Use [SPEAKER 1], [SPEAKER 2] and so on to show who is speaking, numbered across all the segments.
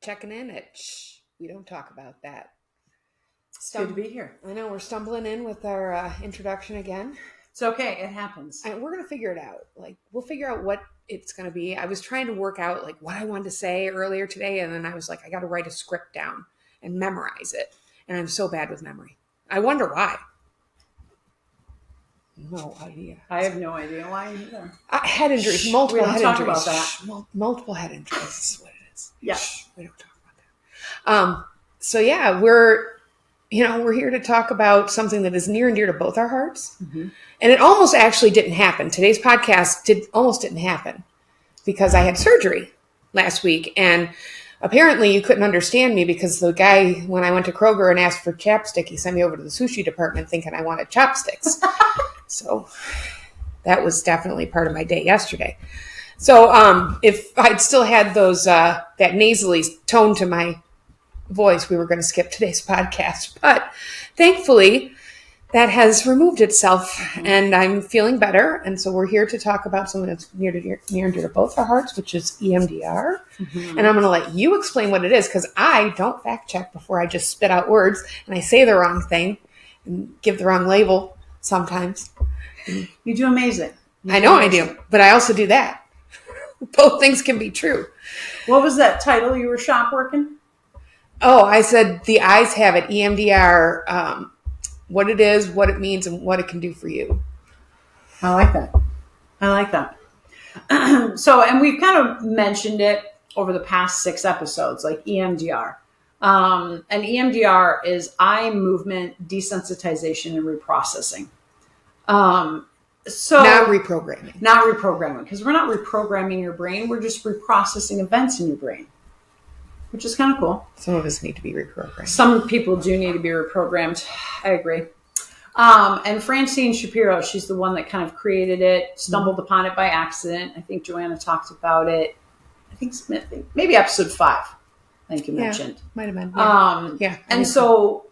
[SPEAKER 1] checking in at Shh. We don't talk about that.
[SPEAKER 2] It's good to be here.
[SPEAKER 1] I know we're stumbling in with our introduction again.
[SPEAKER 2] It's okay. It happens.
[SPEAKER 1] And we're going to figure it out. We'll figure out what it's going to be. I was trying to work out what I wanted to say earlier today. And then I was like, I got to write a script down and memorize it. And I'm so bad with memory. I wonder why. No idea.
[SPEAKER 2] I have no idea why either.
[SPEAKER 1] Head injuries, multiple head injuries.
[SPEAKER 2] We don't talk about that.
[SPEAKER 1] Multiple head injuries is what it is.
[SPEAKER 2] Yeah.
[SPEAKER 1] We don't talk about that. So yeah, we're here to talk about something that is near and dear to both our hearts. Mm-hmm. And it almost actually didn't happen. Today's podcast almost didn't happen because I had surgery last week. And apparently you couldn't understand me because the guy, when I went to Kroger and asked for chapstick, he sent me over to the sushi department thinking I wanted chopsticks. So that was definitely part of my day yesterday. So if I'd still had those that nasally tone to my voice, we were going to skip today's podcast. But thankfully, that has removed itself, and I'm feeling better. And so we're here to talk about something that's near and dear to both our hearts, which is EMDR. Mm-hmm. And I'm going to let you explain what it is, because I don't fact check before I just spit out words, and I say the wrong thing and give the wrong label sometimes.
[SPEAKER 2] You do amazing.
[SPEAKER 1] I know I do, but I also do that. Both things can be true.
[SPEAKER 2] What was that title you were shop working?
[SPEAKER 1] Oh, I said the eyes have it, EMDR, what it is, what it means, and what it can do for you.
[SPEAKER 2] I like that. And we've kind of mentioned it over the past 6 episodes, like EMDR. And EMDR is eye movement desensitization and reprocessing. So
[SPEAKER 1] not reprogramming,
[SPEAKER 2] because we're not reprogramming your brain. We're just reprocessing events in your brain, which is kind of cool.
[SPEAKER 1] Some of us need to be reprogrammed.
[SPEAKER 2] Some people do need to be reprogrammed. I agree. And Francine Shapiro, she's the one that kind of created it, stumbled upon it by accident. I think Joanna talked about it. I think maybe episode 5. I think you mentioned.
[SPEAKER 1] Might have been.
[SPEAKER 2] Yeah. And so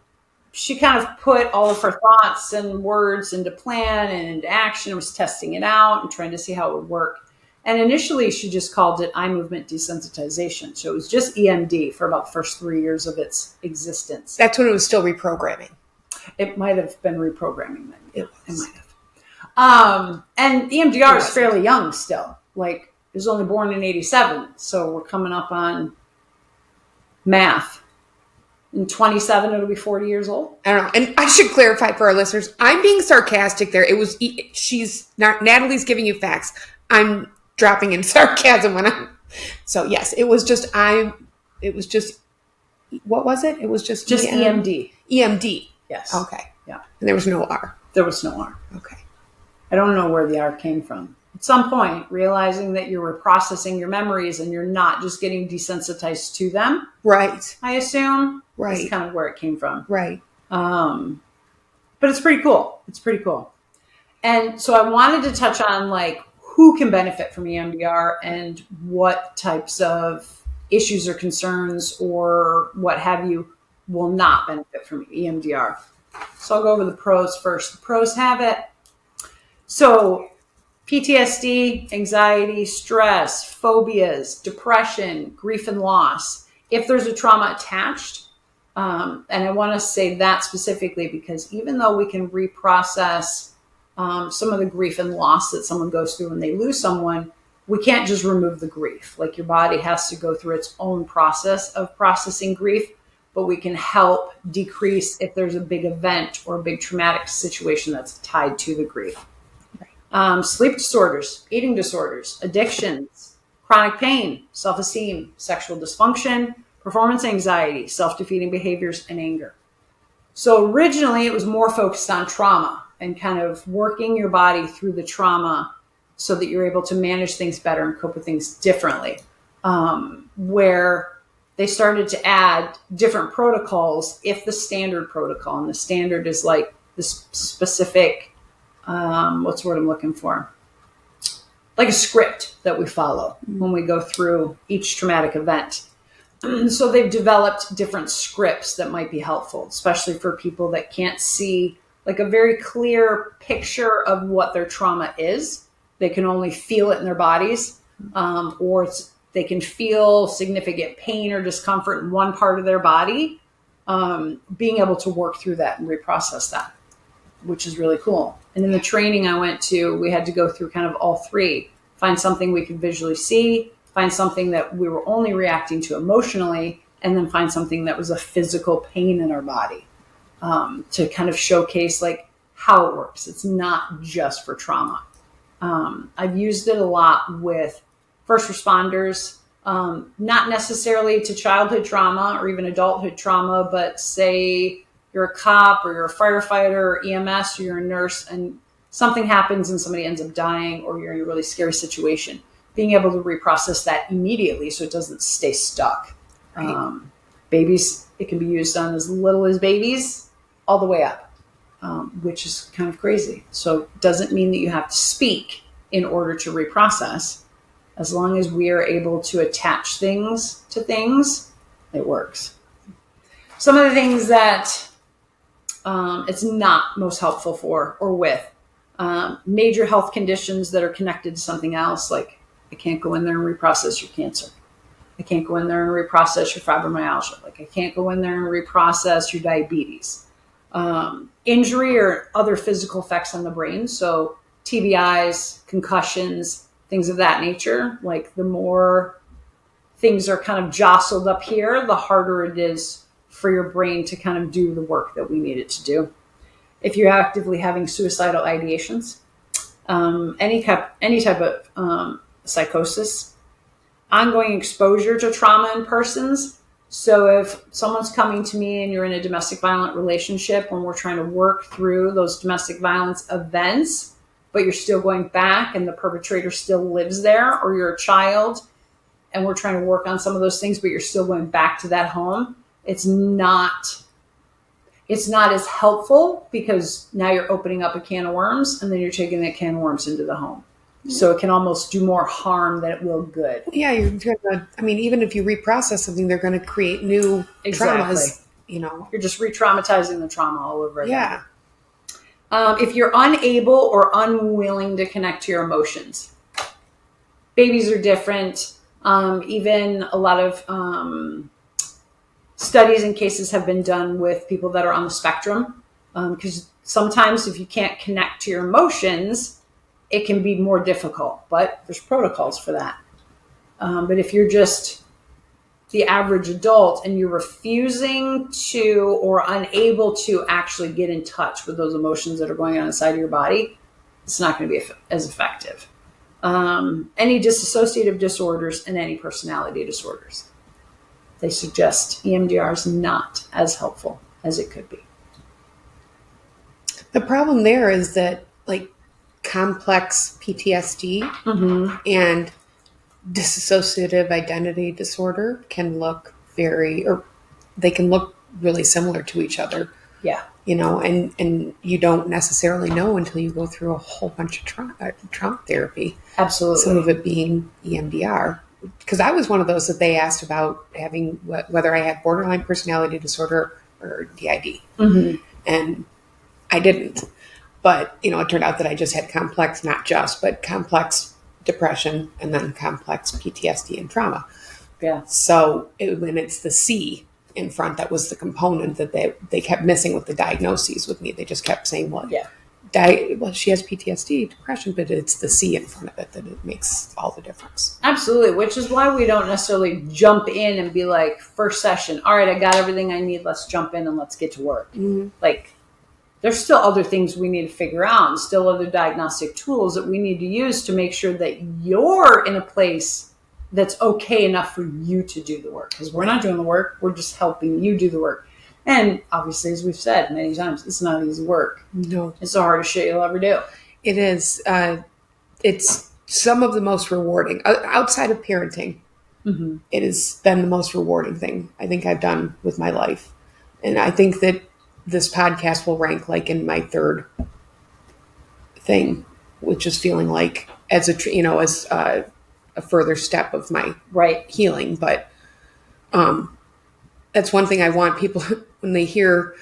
[SPEAKER 2] she kind of put all of her thoughts and words into plan and into action and was testing it out and trying to see how it would work. And initially, she just called it eye movement desensitization. So it was just EMD for about the first 3 years of its existence.
[SPEAKER 1] That's when it was still reprogramming.
[SPEAKER 2] It might have been reprogramming then. It might have. And EMDR is fairly young still. It was only born in 87. So we're coming up on math. In 27, it'll be 40 years old.
[SPEAKER 1] I don't know. And I should clarify for our listeners, I'm being sarcastic there. Natalie's giving you facts. I'm dropping in sarcasm so yes, it was just, what was it? It was just
[SPEAKER 2] EMD.
[SPEAKER 1] EMD.
[SPEAKER 2] Yes.
[SPEAKER 1] Okay.
[SPEAKER 2] Yeah.
[SPEAKER 1] And there was no R.
[SPEAKER 2] There was no R.
[SPEAKER 1] Okay.
[SPEAKER 2] I don't know where the R came from. At some point, realizing that you're reprocessing your memories and you're not just getting desensitized to them.
[SPEAKER 1] Right.
[SPEAKER 2] I assume.
[SPEAKER 1] Right.
[SPEAKER 2] That's kind of where it came from.
[SPEAKER 1] Right.
[SPEAKER 2] But it's pretty cool. And so I wanted to touch on who can benefit from EMDR and what types of issues or concerns or what have you will not benefit from EMDR. So I'll go over the pros first. The pros have it. So PTSD, anxiety, stress, phobias, depression, grief and loss. If there's a trauma attached, and I want to say that specifically because even though we can reprocess some of the grief and loss that someone goes through when they lose someone, we can't just remove the grief. Your body has to go through its own process of processing grief, but we can help decrease if there's a big event or a big traumatic situation that's tied to the grief. Right. Sleep disorders, eating disorders, addictions, chronic pain, self-esteem, sexual dysfunction, performance anxiety, self-defeating behaviors, and anger. So originally it was more focused on trauma and kind of working your body through the trauma so that you're able to manage things better and cope with things differently. Where they started to add different protocols if the standard protocol, and the standard is this specific, what's the word I'm looking for? Like a script that we follow when we go through each traumatic event. So they've developed different scripts that might be helpful, especially for people that can't see a very clear picture of what their trauma is. They can only feel it in their bodies, or they can feel significant pain or discomfort in one part of their body, being able to work through that and reprocess that, which is really cool. And in the training I went to, we had to go through kind of all three. Find something we could visually see, find something that we were only reacting to emotionally, and then find something that was a physical pain in our body, to kind of showcase like how it works. It's not just for trauma. I've used it a lot with first responders, not necessarily to childhood trauma or even adulthood trauma, but say you're a cop or you're a firefighter or EMS or you're a nurse and something happens and somebody ends up dying or you're in a really scary situation. Being able to reprocess that immediately so it doesn't stay stuck. Right. Babies, it can be used on as little as babies all the way up, which is kind of crazy. So it doesn't mean that you have to speak in order to reprocess. As long as we are able to attach things to things, it works. Some of the things that it's not most helpful for or with major health conditions that are connected to something else, like I can't go in there and reprocess your cancer. I can't go in there and reprocess your fibromyalgia. Like I can't go in there and reprocess your diabetes. Injury or other physical effects on the brain. So TBIs, concussions, things of that nature. Like the more things are kind of jostled up here, the harder it is for your brain to kind of do the work that we need it to do. If you're actively having suicidal ideations, any type of psychosis, ongoing exposure to trauma in persons. So if someone's coming to me and you're in a domestic violent relationship and we're trying to work through those domestic violence events, but you're still going back and the perpetrator still lives there, or you're a child and we're trying to work on some of those things, but you're still going back to that home, it's not as helpful because now you're opening up a can of worms and then you're taking that can of worms into the home. So it can almost do more harm than it will good.
[SPEAKER 1] Yeah, even if you reprocess something, they're going to create new traumas.
[SPEAKER 2] You're just re-traumatizing the trauma all over again.
[SPEAKER 1] Yeah.
[SPEAKER 2] If you're unable or unwilling to connect to your emotions, babies are different. Even a lot of studies and cases have been done with people that are on the spectrum, because sometimes if you can't connect to your emotions, it can be more difficult, but there's protocols for that. But if you're just the average adult and you're refusing to or unable to actually get in touch with those emotions that are going on inside of your body, it's not going to be as effective. Any dissociative disorders and any personality disorders, they suggest EMDR is not as helpful as it could be.
[SPEAKER 1] The problem there is that complex PTSD and dissociative identity disorder can look really similar to each other.
[SPEAKER 2] Yeah.
[SPEAKER 1] And you don't necessarily know until you go through a whole bunch of trauma therapy.
[SPEAKER 2] Absolutely.
[SPEAKER 1] Some of it being EMDR. Because I was one of those that they asked about having whether I had borderline personality disorder or DID. Mm-hmm. And I didn't. But, it turned out that I just had complex depression and then complex PTSD and trauma.
[SPEAKER 2] Yeah. So
[SPEAKER 1] when it's the C in front, that was the component that they kept missing with the diagnoses with me. They just kept saying, she has PTSD, depression, but it's the C in front of it that it makes all the difference.
[SPEAKER 2] Absolutely, which is why we don't necessarily jump in and be like, first session, all right, I got everything I need, let's jump in and let's get to work. Mm-hmm. There's still other things we need to figure out and still other diagnostic tools that we need to use to make sure that you're in a place that's okay enough for you to do the work. Because we're not doing the work, we're just helping you do the work. And obviously, as we've said many times, it's not easy work.
[SPEAKER 1] No.
[SPEAKER 2] It's the hardest shit you'll ever do.
[SPEAKER 1] It is. It's some of the most rewarding. Outside of parenting, mm-hmm. It has been the most rewarding thing I think I've done with my life. And I think that this podcast will rank in my third thing, which is feeling like as a further step of my healing. But that's one thing I want people when they hear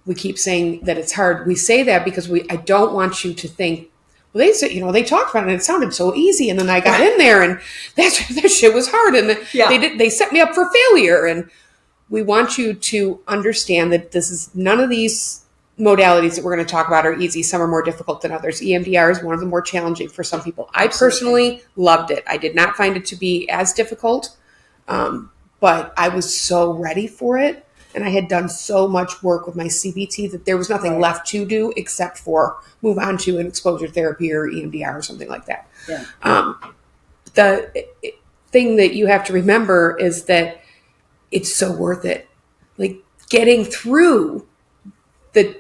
[SPEAKER 1] we keep saying that it's hard. We say that because I don't want you to think, Well, they said, they talked about it and it sounded so easy. And then I got in there and that shit was hard. And they set me up for failure. And we want you to understand that none of these modalities that we're going to talk about are easy. Some are more difficult than others. EMDR is one of the more challenging for some people. I personally loved it. I did not find it to be as difficult, but I was so ready for it. And I had done so much work with my CBT that there was nothing left to do except for move on to an exposure therapy or EMDR or something like that. Yeah. The thing that you have to remember is that it's so worth it. Like, getting through the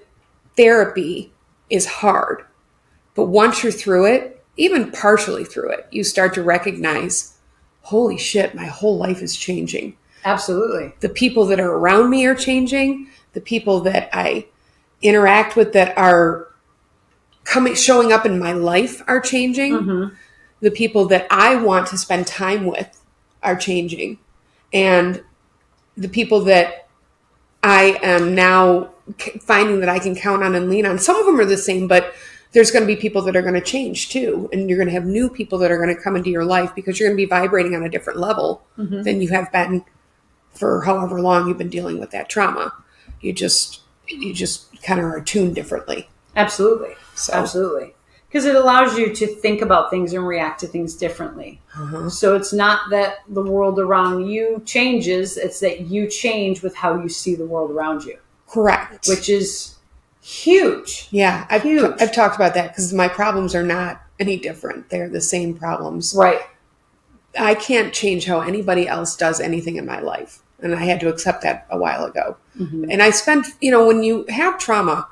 [SPEAKER 1] therapy is hard. But once you're through it, even partially through it, you start to recognize, holy shit, my whole life is changing.
[SPEAKER 2] Absolutely.
[SPEAKER 1] The people that are around me are changing. The people that I interact with that are showing up in my life are changing. Mm-hmm. The people that I want to spend time with are changing. And the people that I am now finding that I can count on and lean on, some of them are the same, but there's going to be people that are going to change too. And you're going to have new people that are going to come into your life because you're going to be vibrating on a different level than you have been for however long you've been dealing with that trauma. You just kind of are tuned differently.
[SPEAKER 2] Absolutely. Absolutely. Because it allows you to think about things and react to things differently. Uh-huh. So it's not that the world around you changes, it's that you change with how you see the world around you.
[SPEAKER 1] Correct.
[SPEAKER 2] Which is huge.
[SPEAKER 1] Yeah, I've talked about that because my problems are not any different. They're the same problems.
[SPEAKER 2] Right.
[SPEAKER 1] I can't change how anybody else does anything in my life. And I had to accept that a while ago. Mm-hmm. And I spent, when you have trauma,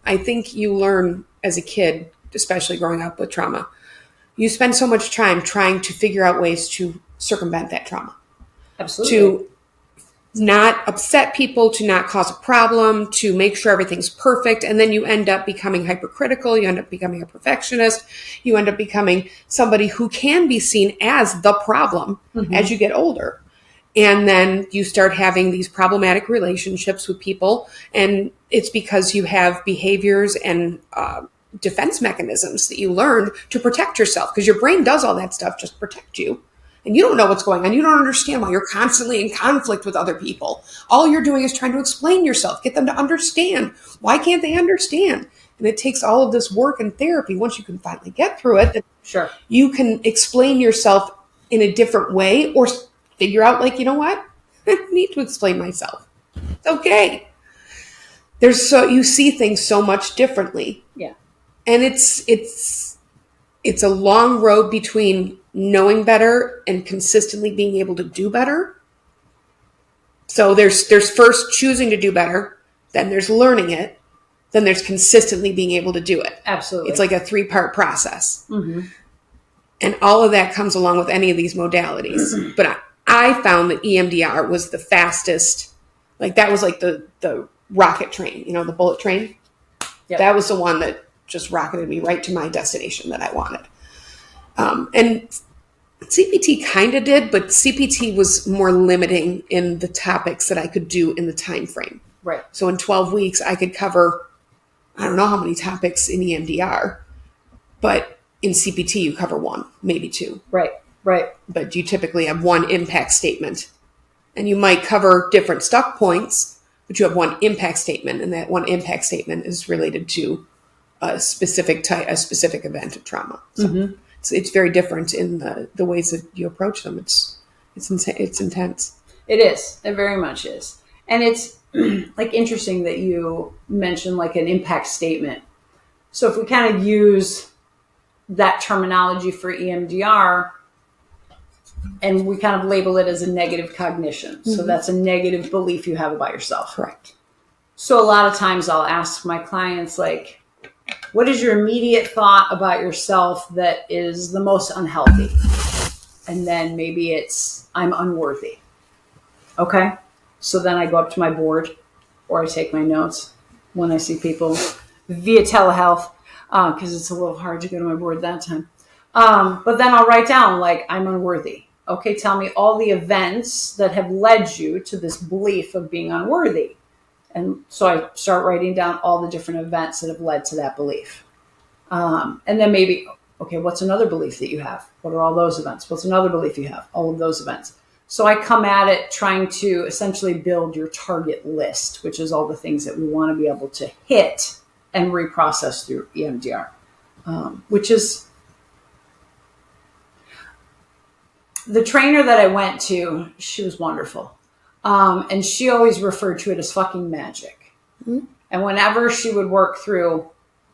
[SPEAKER 1] I think you learn as a kid, especially growing up with trauma, you spend so much time trying to figure out ways to circumvent that trauma.
[SPEAKER 2] Absolutely.
[SPEAKER 1] To not upset people, to not cause a problem, to make sure everything's perfect. And then you end up becoming hypercritical. You end up becoming a perfectionist. You end up becoming somebody who can be seen as the problem as you get older. And then you start having these problematic relationships with people. And it's because you have behaviors and defense mechanisms that you learned to protect yourself, because your brain does all that stuff just to protect you. And you don't know what's going on. You don't understand why you're constantly in conflict with other people. All you're doing is trying to explain yourself, get them to understand. Why can't they understand? And it takes all of this work and therapy. Once you can finally get through it,
[SPEAKER 2] sure,
[SPEAKER 1] you can explain yourself in a different way, or figure out, like, you know what? I don't need to explain myself. It's okay. You see things so much differently.
[SPEAKER 2] Yeah.
[SPEAKER 1] And it's a long road between knowing better and consistently being able to do better. So there's first choosing to do better, then there's learning it, then there's consistently being able to do it.
[SPEAKER 2] Absolutely.
[SPEAKER 1] It's like a 3-part process. Mm-hmm. And all of that comes along with any of these modalities. But I found that EMDR was the fastest. Like, that was like the rocket train, the bullet train. Yep. That was the one that just rocketed me right to my destination that I wanted. And CPT kind of did, but CPT was more limiting in the topics that I could do in the time frame.
[SPEAKER 2] Right.
[SPEAKER 1] So in 12 weeks, I could cover, I don't know how many topics in EMDR, but in CPT, you cover 1, maybe 2.
[SPEAKER 2] Right. Right.
[SPEAKER 1] But you typically have 1 impact statement. And you might cover different stuck points, but you have 1 impact statement. And that 1 impact statement is related to a specific event of trauma. So it's very different in the ways that you approach them. It's intense.
[SPEAKER 2] It is. It very much is. And it's like interesting that you mentioned like an impact statement. So if we kind of use that terminology for EMDR, and we kind of label it as a negative cognition. Mm-hmm. So that's a negative belief you have about yourself.
[SPEAKER 1] Correct.
[SPEAKER 2] So a lot of times I'll ask my clients, like, what is your immediate thought about yourself that is the most unhealthy? And then maybe it's, I'm unworthy. Okay. So then I go up to my board, or I take my notes when I see people via telehealth, because it's a little hard to go to my board that time. But then I'll write down, like, I'm unworthy. Okay, tell me all the events that have led you to this belief of being unworthy. And so I start writing down all the different events that have led to that belief. And then maybe, okay, what's another belief that you have? What are all those events? What's another belief you have? All of those events. So I come at it trying to essentially build your target list, which is all the things that we want to be able to hit and reprocess through EMDR, which is the trainer that I went to. She was wonderful. And she always referred to it as fucking magic. Mm-hmm. And whenever she would work through,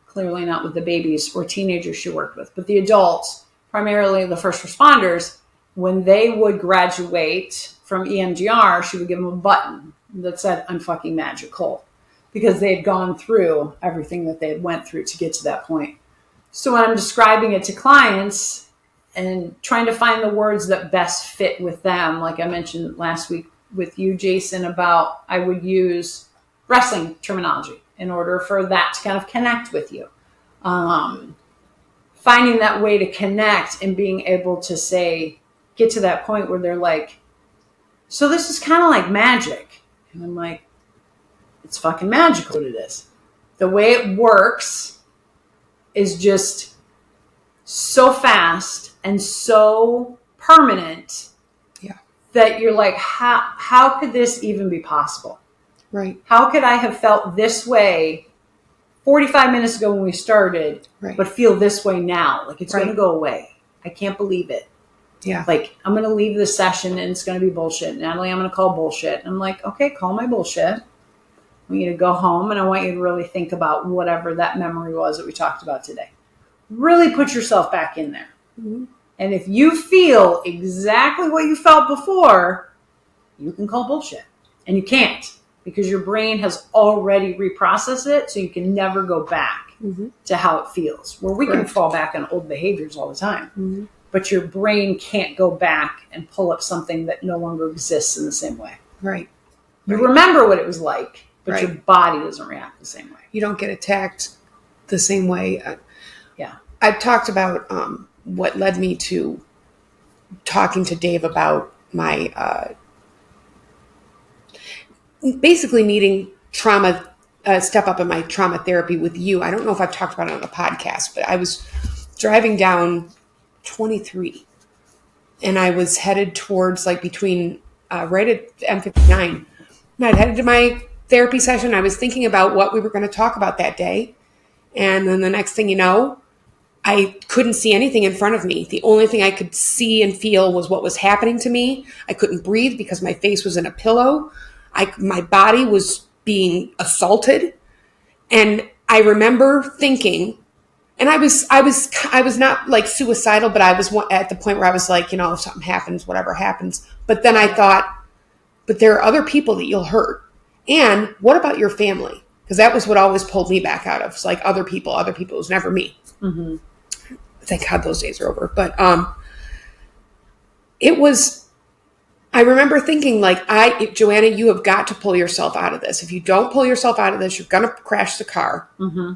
[SPEAKER 2] clearly not with the babies or teenagers she worked with, but the adults, primarily the first responders, when they would graduate from EMDR, she would give them a button that said, I'm fucking magical, because they had gone through everything that they had went through to get to that point. So when I'm describing it to clients and trying to find the words that best fit with them, like I mentioned last week with you, Jason, about I would use wrestling terminology in order for that to kind of connect with you. Finding that way to connect and being able to say, get to that point where they're like, so this is kind of like magic. And I'm like, it's fucking magical what it is. The way it works is just so fast and so permanent that you're like, how could this even be possible?
[SPEAKER 1] Right.
[SPEAKER 2] How could I have felt this way 45 minutes ago when we started, but feel this way now? Like it's going to go away. I can't believe it.
[SPEAKER 1] Yeah.
[SPEAKER 2] Like I'm going to leave this session and it's going to be bullshit. Natalie, I'm going to call bullshit. And I'm like, okay, call my bullshit. I want you to go home and I want you to really think about whatever that memory was that we talked about today. Really put yourself back in there. Mm-hmm. And if you feel exactly what you felt before, you can call bullshit. And you can't, because your brain has already reprocessed it, so you can never go back to how it feels. Where we can fall back on old behaviors all the time, but your brain can't go back and pull up something that no longer exists in the same way.
[SPEAKER 1] Right.
[SPEAKER 2] You remember what it was like, but your body doesn't react the same way.
[SPEAKER 1] You don't get attacked the same way.
[SPEAKER 2] Yeah.
[SPEAKER 1] I've talked about what led me to talking to Dave about my basically needing trauma, step up in my trauma therapy with you. I don't know if I've talked about it on the podcast, but I was driving down 23 and I was headed towards like between right at M59. And I'd headed to my therapy session. I was thinking about what we were going to talk about that day. And then the next thing you know, I couldn't see anything in front of me. The only thing I could see and feel was what was happening to me. I couldn't breathe because my face was in a pillow. My body was being assaulted. And I remember thinking, and I was not like suicidal, but I was at the point where I was like, if something happens, whatever happens. But then I thought, but there are other people that you'll hurt. And what about your family? Because that was what always pulled me back out of. It's like other people. It was never me. Mm-hmm. Thank God those days are over. But it was, I remember thinking like, Joanna, you have got to pull yourself out of this. If you don't pull yourself out of this, you're going to crash the car. Mm-hmm.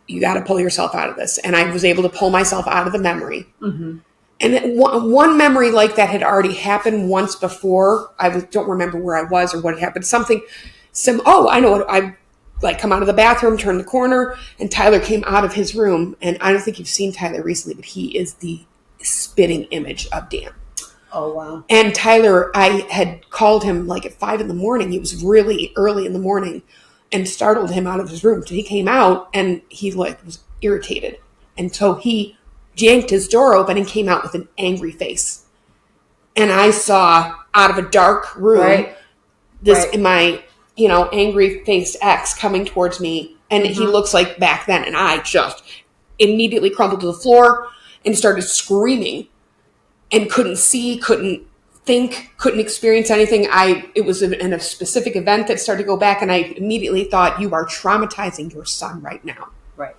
[SPEAKER 1] You got to pull yourself out of this. And I was able to pull myself out of the memory. Mm-hmm. And one memory like that had already happened once before. I don't remember where I was or what had happened. I know what I like come out of the bathroom, turn the corner, and Tyler came out of his room. And I don't think you've seen Tyler recently, but he is the spitting image of Dan.
[SPEAKER 2] Oh, wow.
[SPEAKER 1] And Tyler, I had called him like at 5 a.m. It was really early in the morning, and startled him out of his room. So he came out and he was irritated. And so he yanked his door open and came out with an angry face. And I saw out of a dark room my angry faced ex coming towards me. And he looks like back then. And I just immediately crumpled to the floor and started screaming and couldn't see, couldn't think, couldn't experience anything. It was in a specific event that started to go back. And I immediately thought, you are traumatizing your son right now.
[SPEAKER 2] Right.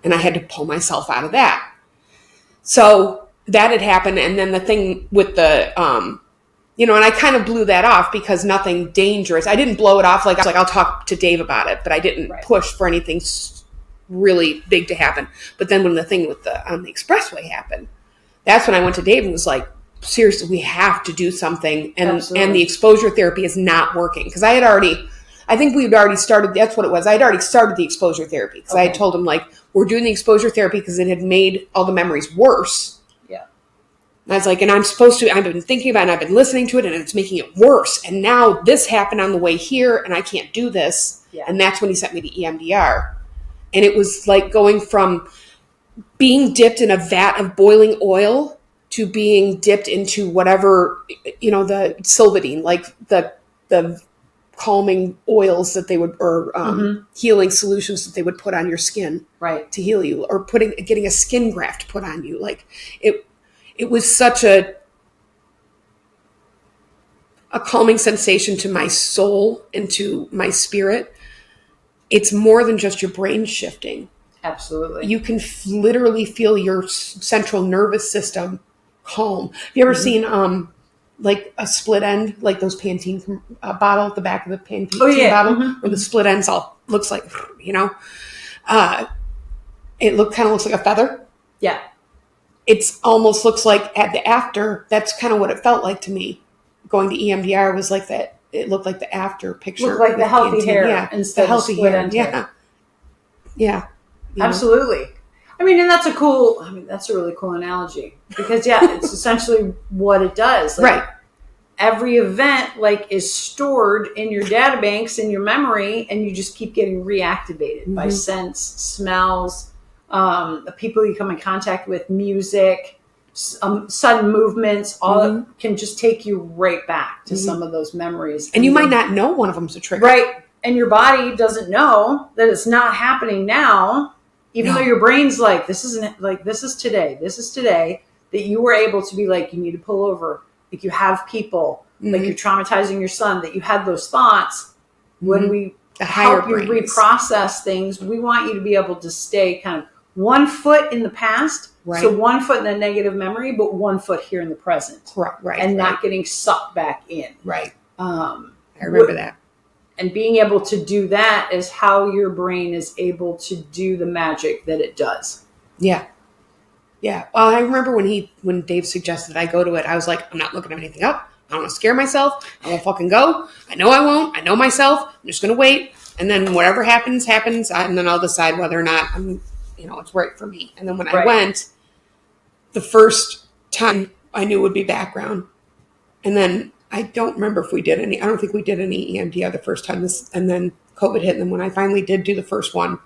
[SPEAKER 1] And I had to pull myself out of that. So that had happened. And then the thing with the, and I kind of blew that off because nothing dangerous. I didn't blow it off. Like, I was like, I'll talk to Dave about it, but I didn't push for anything really big to happen. But then when the thing on the expressway happened, that's when I went to Dave and was like, seriously, we have to do something. And the exposure therapy is not working. Because I had already, I think we had already started. That's what it was. I had already started the exposure therapy because I had told him, like, we're doing the exposure therapy because it had made all the memories worse.
[SPEAKER 2] Yeah.
[SPEAKER 1] And I was like, and I've been thinking about it, and I've been listening to it, and it's making it worse. And now this happened on the way here, and I can't do this.
[SPEAKER 2] Yeah.
[SPEAKER 1] And that's when he sent me to EMDR. And it was like going from being dipped in a vat of boiling oil to being dipped into whatever, the Silvadine, like the calming oils that they would, or healing solutions that they would put on your skin,
[SPEAKER 2] right,
[SPEAKER 1] to heal you, or getting a skin graft put on you. Like it was such a calming sensation to my soul and to my spirit. It's more than just your brain shifting.
[SPEAKER 2] Absolutely.
[SPEAKER 1] You can literally feel your central nervous system calm. Have you ever seen like a split end, like those Pantene bottle at the back of the Pantene bottle, where the split ends all looks like, it kind of looks like a feather.
[SPEAKER 2] Yeah.
[SPEAKER 1] It's almost looks like at the after. That's kind of what it felt like to me. Going to EMDR was like that. It looked like the after picture.
[SPEAKER 2] Looked like the healthy
[SPEAKER 1] Pantene.
[SPEAKER 2] hair instead of
[SPEAKER 1] healthy
[SPEAKER 2] split
[SPEAKER 1] hair.
[SPEAKER 2] end
[SPEAKER 1] Yeah.
[SPEAKER 2] hair.
[SPEAKER 1] Yeah.
[SPEAKER 2] Absolutely. I mean, and that's a really cool analogy because it's essentially what it does. Like,
[SPEAKER 1] right.
[SPEAKER 2] Every event is stored in your databanks, in your memory, and you just keep getting reactivated by sense, smells, the people you come in contact with, music, sudden movements, all can just take you right back to some of those memories.
[SPEAKER 1] And you might not know one of them's a trigger.
[SPEAKER 2] Right. And your body doesn't know that it's not happening now. Even though your brain's like, this is today, that you were able to be like, you need to pull over. Like you have people, like you're traumatizing your son, that you had those thoughts. When we help you reprocess things, we want you to be able to stay kind of 1 foot in the past. Right. So 1 foot in the negative memory, but 1 foot here in the present.
[SPEAKER 1] Right.
[SPEAKER 2] And not getting sucked back in.
[SPEAKER 1] Right. I remember that.
[SPEAKER 2] And being able to do that is how your brain is able to do the magic that it does.
[SPEAKER 1] Yeah. Yeah. Well, I remember when Dave suggested I go to it, I was like, I'm not looking anything up. I don't want to scare myself. I won't fucking go. I know I won't. I know myself. I'm just going to wait. And then whatever happens. And then I'll decide whether or not it's right for me. And then when I went, the first time I knew it would be background. And then I don't remember if we did any. I don't think we did any EMDR the first time. And then COVID hit. And then when I finally did do the first one,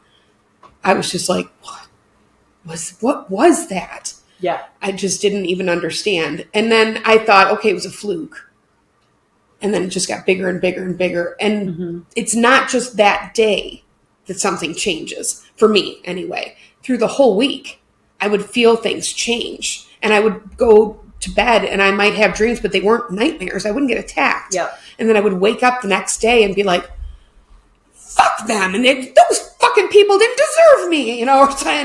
[SPEAKER 1] I was just like, what was that?
[SPEAKER 2] Yeah.
[SPEAKER 1] I just didn't even understand. And then I thought, okay, it was a fluke. And then it just got bigger and bigger and bigger. And it's not just that day that something changes, for me anyway. Through the whole week, I would feel things change. And I would go to bed and I might have dreams, but they weren't nightmares. I wouldn't get attacked.
[SPEAKER 2] Yep.
[SPEAKER 1] And then I would wake up the next day and be like, fuck them. And those fucking people didn't deserve me, and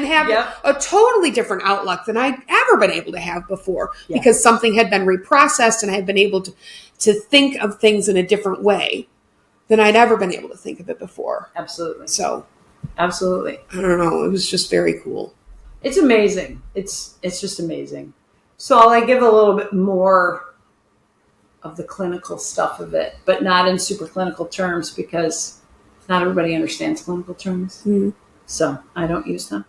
[SPEAKER 1] have a totally different outlook than I'd ever been able to have before because something had been reprocessed and I had been able to think of things in a different way than I'd ever been able to think of it before.
[SPEAKER 2] Absolutely.
[SPEAKER 1] So,
[SPEAKER 2] absolutely.
[SPEAKER 1] I don't know. It was just very cool.
[SPEAKER 2] It's amazing. It's just amazing. So I'll give a little bit more of the clinical stuff of it, but not in super clinical terms because not everybody understands clinical terms. So I don't use them.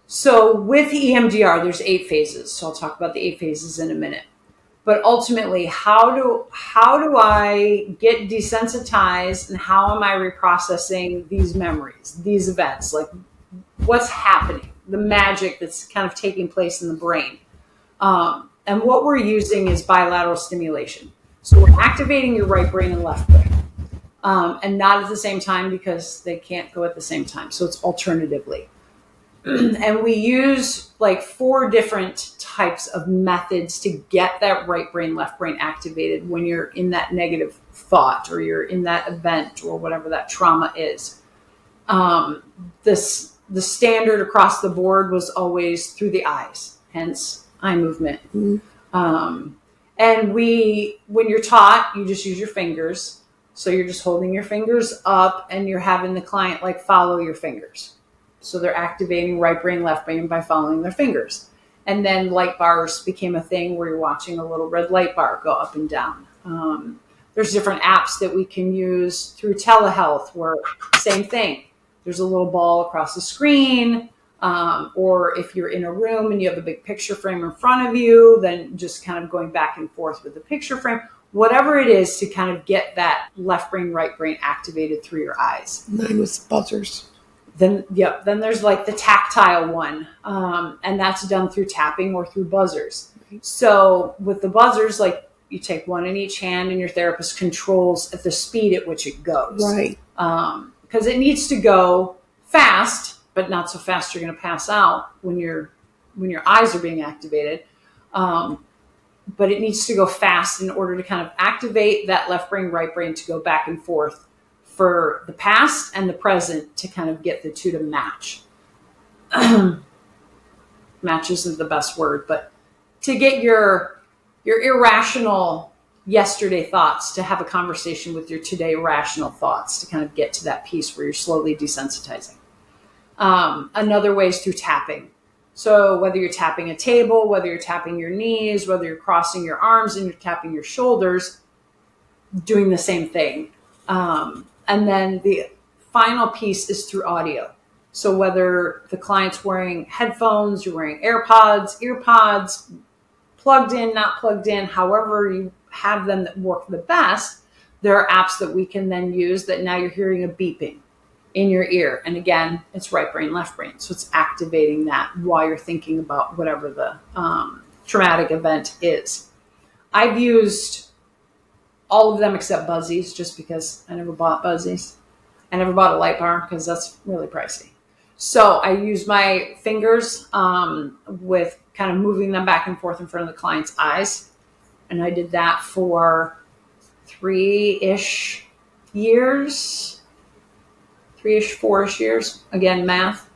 [SPEAKER 2] So with EMDR, there's 8 phases. So I'll talk about the 8 phases in a minute. But ultimately, how do I get desensitized and how am I reprocessing these memories, these events? Like what's happening, the magic that's kind of taking place in the brain. And what we're using is bilateral stimulation. So we're activating your right brain and left brain. And not at the same time because they can't go at the same time. So it's alternatively. And we use 4 different types of methods to get that right brain, left brain activated when you're in that negative thought or you're in that event or whatever that trauma is. The standard across the board was always through the eyes, hence eye movement. And when you're taught, you just use your fingers. So you're just holding your fingers up and you're having the client follow your fingers. So they're activating right brain, left brain by following their fingers. And then light bars became a thing where you're watching a little red light bar go up and down. There's different apps that we can use through telehealth where same thing. There's a little ball across the screen. Or if you're in a room and you have a big picture frame in front of you, then just kind of going back and forth with the picture frame, whatever it is to kind of get that left brain, right brain activated through your eyes.
[SPEAKER 1] Mine was buzzers.
[SPEAKER 2] Then there's like the tactile one. And that's done through tapping or through buzzers. So with the buzzers, like you take one in each hand and your therapist controls at the speed at which it goes.
[SPEAKER 1] Right.
[SPEAKER 2] Because it needs to go fast, but not so fast you're going to pass out when your eyes are being activated. But it needs to go fast in order to kind of activate that left brain, right brain to go back and forth for the past and the present to kind of get the two to match. Match isn't the best word, but to get your irrational yesterday thoughts to have a conversation with your today rational thoughts to kind of get to that piece where you're slowly desensitizing. Another way is through tapping. So whether you're tapping a table, whether you're tapping your knees, whether you're crossing your arms and you're tapping your shoulders, doing the same thing. And then the final piece is through audio. So whether the client's wearing headphones, you're wearing AirPods, earpods, plugged in, not plugged in, however you have them that work the best, there are apps that we can then use that now you're hearing a beeping in your ear. And again, it's right brain, left brain. So it's activating that while you're thinking about whatever the traumatic event is. I've used all of them except Buzzies just because I never bought Buzzies. I never bought a light bar because that's really pricey. So I use my fingers with kind of moving them back and forth in front of the client's eyes. And I did that for 3-ish years. 3-ish, 4-ish years. Again, math.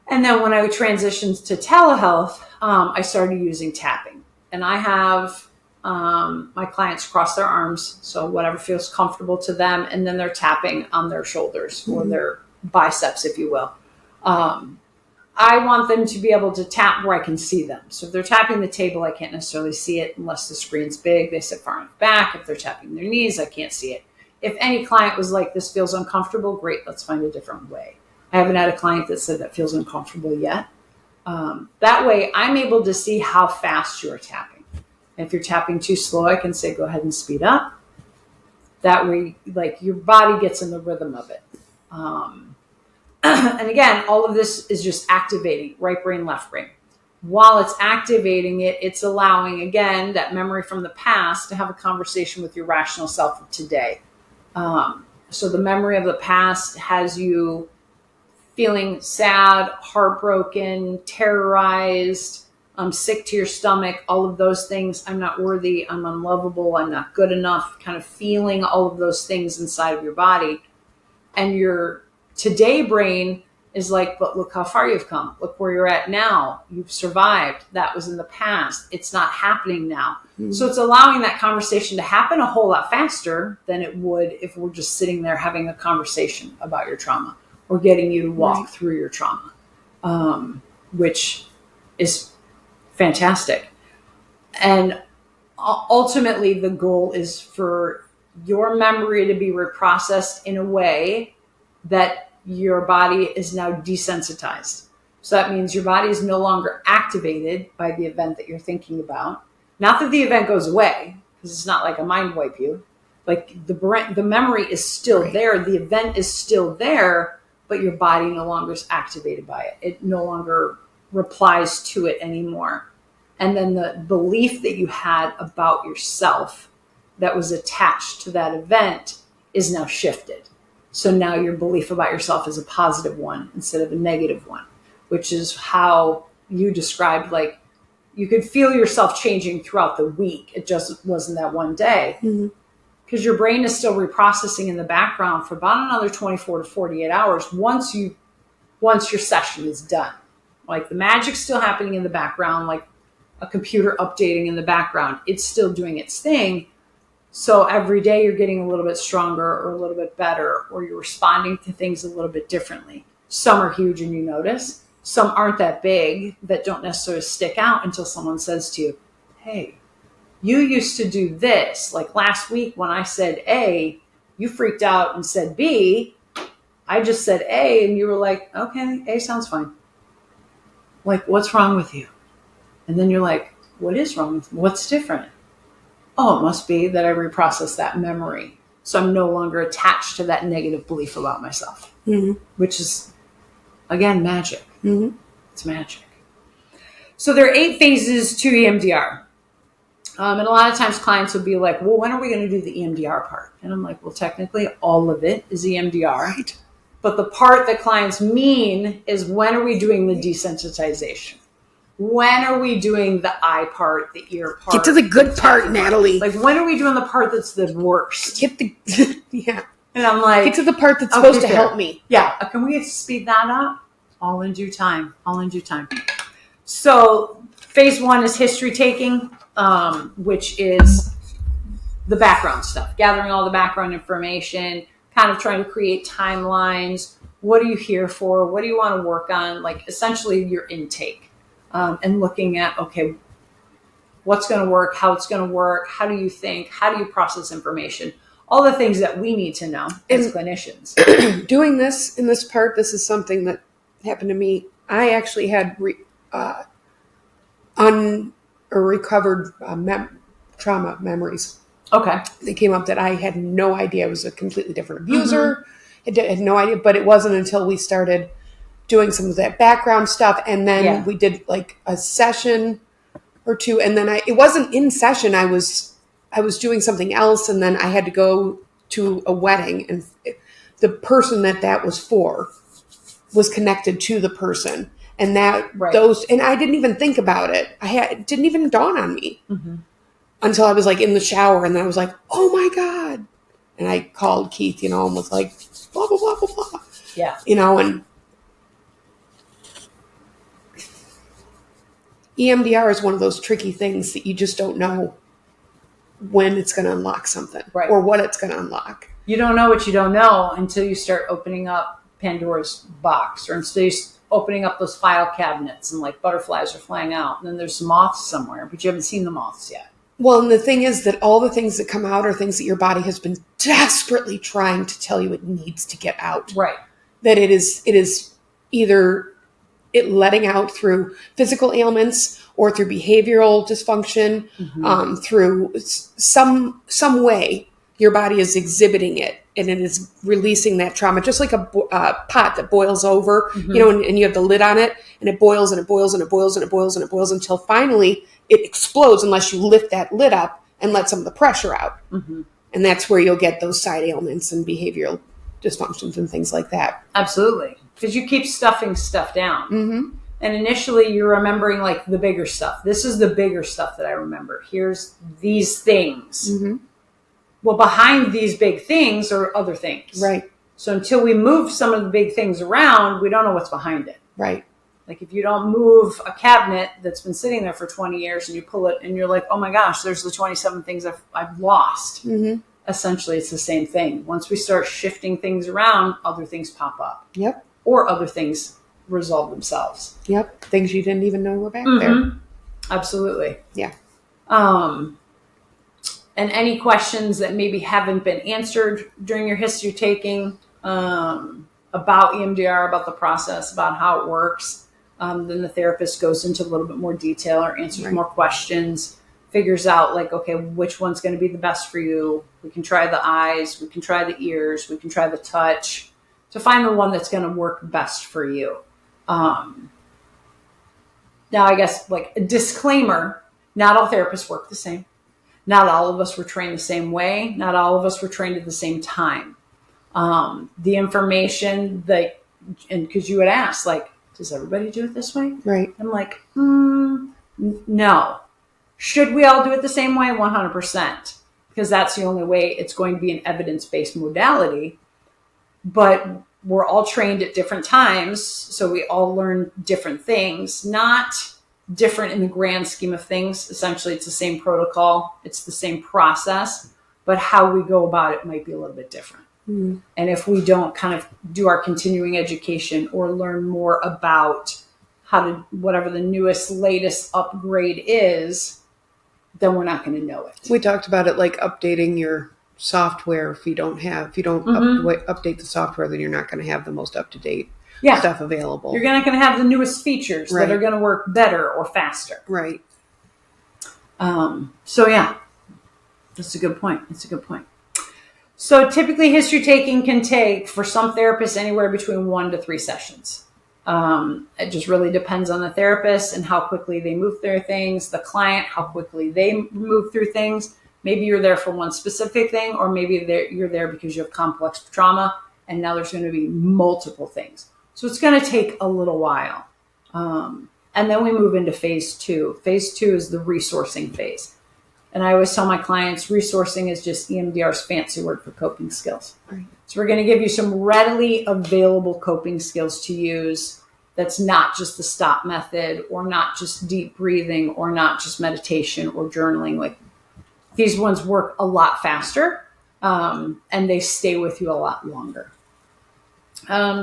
[SPEAKER 2] And then when I transitioned to telehealth, I started using tapping. And I have my clients cross their arms, so whatever feels comfortable to them, and then they're tapping on their shoulders or their biceps, if you will. I want them to be able to tap where I can see them. So if they're tapping the table, I can't necessarily see it unless the screen's big. They sit far enough back. If they're tapping their knees, I can't see it. If any client was like, this feels uncomfortable, great, let's find a different way. I haven't had a client that said that feels uncomfortable yet. That way, I'm able to see how fast you're tapping. If you're tapping too slow, I can say, go ahead and speed up. That way, like, your body gets in the rhythm of it. And again, all of this is just activating right brain, left brain. While it's activating it, it's allowing, again, that memory from the past to have a conversation with your rational self of today. So the memory of the past has you feeling sad, heartbroken, terrorized, sick to your stomach, all of those things. I'm not worthy, I'm unlovable, I'm not good enough, kind of feeling all of those things inside of your body. And your today brain is like, but look how far you've come. Look where you're at now. You've survived. That was in the past. It's not happening now. So it's allowing that conversation to happen a whole lot faster than it would if we're just sitting there having a conversation about your trauma or getting you to walk through your trauma, which is fantastic. And ultimately, the goal is for your memory to be reprocessed in a way that your body is now desensitized. So that means your body is no longer activated by the event that you're thinking about. Not that the event goes away, because it's not like a mind wipe you. Like the memory is still there. The event is still there, but your body no longer is activated by it. It no longer replies to it anymore. And then the belief that you had about yourself that was attached to that event is now shifted. So now your belief about yourself is a positive one instead of a negative one, which is how you described, like, you could feel yourself changing throughout the week. It just wasn't that one day. Because your brain is still reprocessing in the background for about another 24 to 48 hours once your session is done. Like, the magic's still happening in the background, like a computer updating in the background. It's still doing its thing. So every day you're getting a little bit stronger or a little bit better, or you're responding to things a little bit differently. Some are huge and you notice. Some aren't that big, that don't necessarily stick out until someone says to you, hey, you used to do this. Like last week when I said A, you freaked out and said B. I just said A and you were like, okay, A sounds fine. Like, what's wrong with you? And then you're like, what is wrong with me? What's different? Oh, it must be that I reprocessed that memory. So I'm no longer attached to that negative belief about myself, which is, again, magic. It's magic. So there are 8 phases to EMDR. And a lot of times clients will be like, well, when are we going to do the EMDR part? And I'm like, well, technically all of it is EMDR.
[SPEAKER 1] Right.
[SPEAKER 2] But the part that clients mean is, when are we doing the desensitization? When are we doing the eye part, the ear part?
[SPEAKER 1] Get to the good part, Natalie.
[SPEAKER 2] Like, when are we doing the part that's the worst?
[SPEAKER 1] Yeah.
[SPEAKER 2] And I'm like,
[SPEAKER 1] get to the part that's supposed to help me.
[SPEAKER 2] Yeah. Can we speed that up? All in due time. All in due time. So phase 1 is history taking, which is the background stuff, gathering all the background information, kind of trying to create timelines. What are you here for? What do you want to work on? Like, essentially your intake, and looking at, okay, what's going to work, how it's going to work, how do you think, how do you process information, all the things that we need to know as clinicians.
[SPEAKER 1] Doing this in this part, this is something that happened to me. I actually had recovered trauma memories.
[SPEAKER 2] Okay.
[SPEAKER 1] They came up that I had no idea. I was a completely different abuser. Had no idea, but it wasn't until we started doing some of that background stuff, and then we did like a session or two, and then it wasn't in session. I was doing something else, and then I had to go to a wedding, and the person that was for was connected to the person, and and I didn't even think about it. It didn't even dawn on me until I was like in the shower, and then I was like, oh my God. And I called Keith, and was like, blah, blah, blah, blah, blah.
[SPEAKER 2] Yeah.
[SPEAKER 1] And EMDR is one of those tricky things that you just don't know when it's going to unlock something or what it's going to unlock.
[SPEAKER 2] You don't know what you don't know until you start opening up Pandora's box, or instead of opening up those file cabinets and like butterflies are flying out, and then there's some moths somewhere, but you haven't seen the moths yet.
[SPEAKER 1] Well, and the thing is that all the things that come out are things that your body has been desperately trying to tell you it needs to get out.
[SPEAKER 2] Right.
[SPEAKER 1] That it is either it letting out through physical ailments or through behavioral dysfunction, through some way your body is exhibiting it, and it is releasing that trauma, just like a pot that boils over, and you have the lid on it, and it boils and it boils and it boils and it boils and it boils until finally it explodes unless you lift that lid up and let some of the pressure out. And that's where you'll get those side ailments and behavioral dysfunctions and things like that.
[SPEAKER 2] Absolutely. Because you keep stuffing stuff down. And initially you're remembering like the bigger stuff. This is the bigger stuff that I remember. Here's these things. Well, behind these big things are other things.
[SPEAKER 1] Right.
[SPEAKER 2] So until we move some of the big things around, we don't know what's behind it.
[SPEAKER 1] Right.
[SPEAKER 2] Like if you don't move a cabinet that's been sitting there for 20 years and you pull it and you're like, oh my gosh, there's the 27 things I've lost. Essentially, it's the same thing. Once we start shifting things around, other things pop up.
[SPEAKER 1] Yep.
[SPEAKER 2] Or other things resolve themselves.
[SPEAKER 1] Yep. Things you didn't even know were back there.
[SPEAKER 2] Absolutely.
[SPEAKER 1] Yeah.
[SPEAKER 2] And any questions that maybe haven't been answered during your history taking about EMDR, about the process, about how it works, then the therapist goes into a little bit more detail or answers more questions, figures out like, okay, which one's going to be the best for you. We can try the eyes, we can try the ears, we can try the touch to find the one that's going to work best for you. Now, I guess like a disclaimer, not all therapists work the same. Not all of us were trained the same way. Not all of us were trained at the same time. The information that, and because you would ask, like, does everybody do it this way?
[SPEAKER 1] Right.
[SPEAKER 2] I'm like, no. Should we all do it the same way? 100%. Because that's the only way it's going to be an evidence-based modality. But we're all trained at different times, so we all learn different things. Not different in the grand scheme of things. Essentially, it's the same protocol. It's the same process. But how we go about it might be a little bit different. And if we don't kind of do our continuing education or learn more about how to, whatever the newest, latest upgrade is, then we're not going to know it.
[SPEAKER 1] We talked about it like updating your software. If you don't update the software, then you're not going to have the most up-to-date stuff available.
[SPEAKER 2] You're not going to have the newest features that are going to work better or faster.
[SPEAKER 1] Right.
[SPEAKER 2] So yeah, that's a good point. So typically history taking can take, for some therapists, anywhere between 1 to 3 sessions. It just really depends on the therapist and how quickly they move through things, the client, how quickly they move through things. Maybe you're there for one specific thing, or maybe you're there because you have complex trauma and now there's going to be multiple things. So it's going to take a little while. And then we move into phase 2. Phase 2 is the resourcing phase. And I always tell my clients, resourcing is just EMDR's fancy word for coping skills.
[SPEAKER 1] Right.
[SPEAKER 2] So we're going to give you some readily available coping skills to use. That's not just the stop method, or not just deep breathing, or not just meditation or journaling. Like, these ones work a lot faster, and they stay with you a lot longer.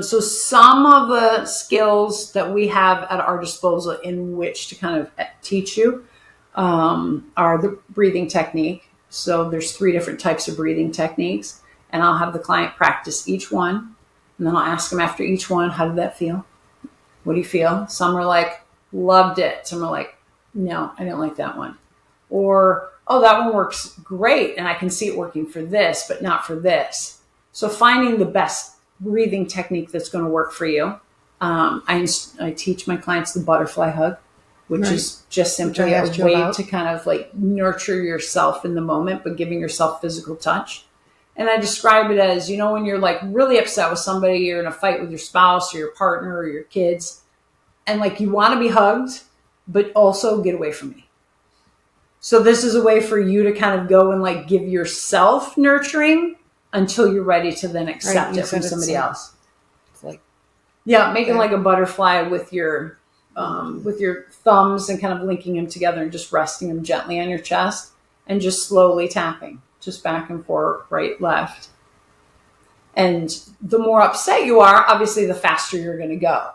[SPEAKER 2] So some of the skills that we have at our disposal in which to kind of teach you are the breathing technique. So there's 3 different types of breathing techniques, and I'll have the client practice each one. And then I'll ask them after each one, how did that feel? What do you feel? Some are like, loved it. Some are like, no, I didn't like that one. Or, oh, that one works great, and I can see it working for this, but not for this. So finding the best breathing technique that's going to work for you. I teach my clients the butterfly hug, which is just simply a way to kind of like nurture yourself in the moment, but giving yourself physical touch. And I describe it as, when you're like really upset with somebody, you're in a fight with your spouse or your partner or your kids, and like you want to be hugged, but also get away from me. So this is a way for you to kind of go and like give yourself nurturing until you're ready to then accept it from somebody else.
[SPEAKER 1] It's like,
[SPEAKER 2] making like a butterfly with your thumbs and kind of linking them together and just resting them gently on your chest and just slowly tapping, just back and forth, right, left. And the more upset you are, obviously the faster you're going to go.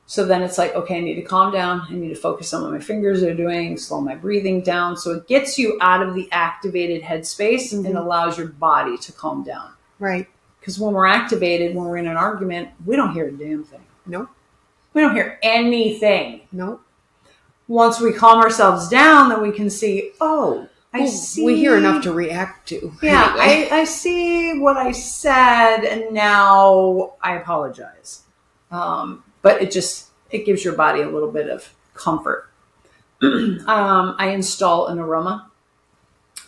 [SPEAKER 2] So then it's like, okay, I need to calm down. I need to focus on what my fingers are doing, slow my breathing down. So it gets you out of the activated headspace and allows your body to calm down.
[SPEAKER 1] Right.
[SPEAKER 2] Because when we're activated, when we're in an argument, we don't hear a damn thing.
[SPEAKER 1] Nope.
[SPEAKER 2] We don't hear anything.
[SPEAKER 1] Nope.
[SPEAKER 2] Once we calm ourselves down, then we can see, I see.
[SPEAKER 1] We hear enough to react to.
[SPEAKER 2] Yeah,
[SPEAKER 1] anyway.
[SPEAKER 2] I see what I said, and now I apologize. But it gives your body a little bit of comfort. I install an aroma.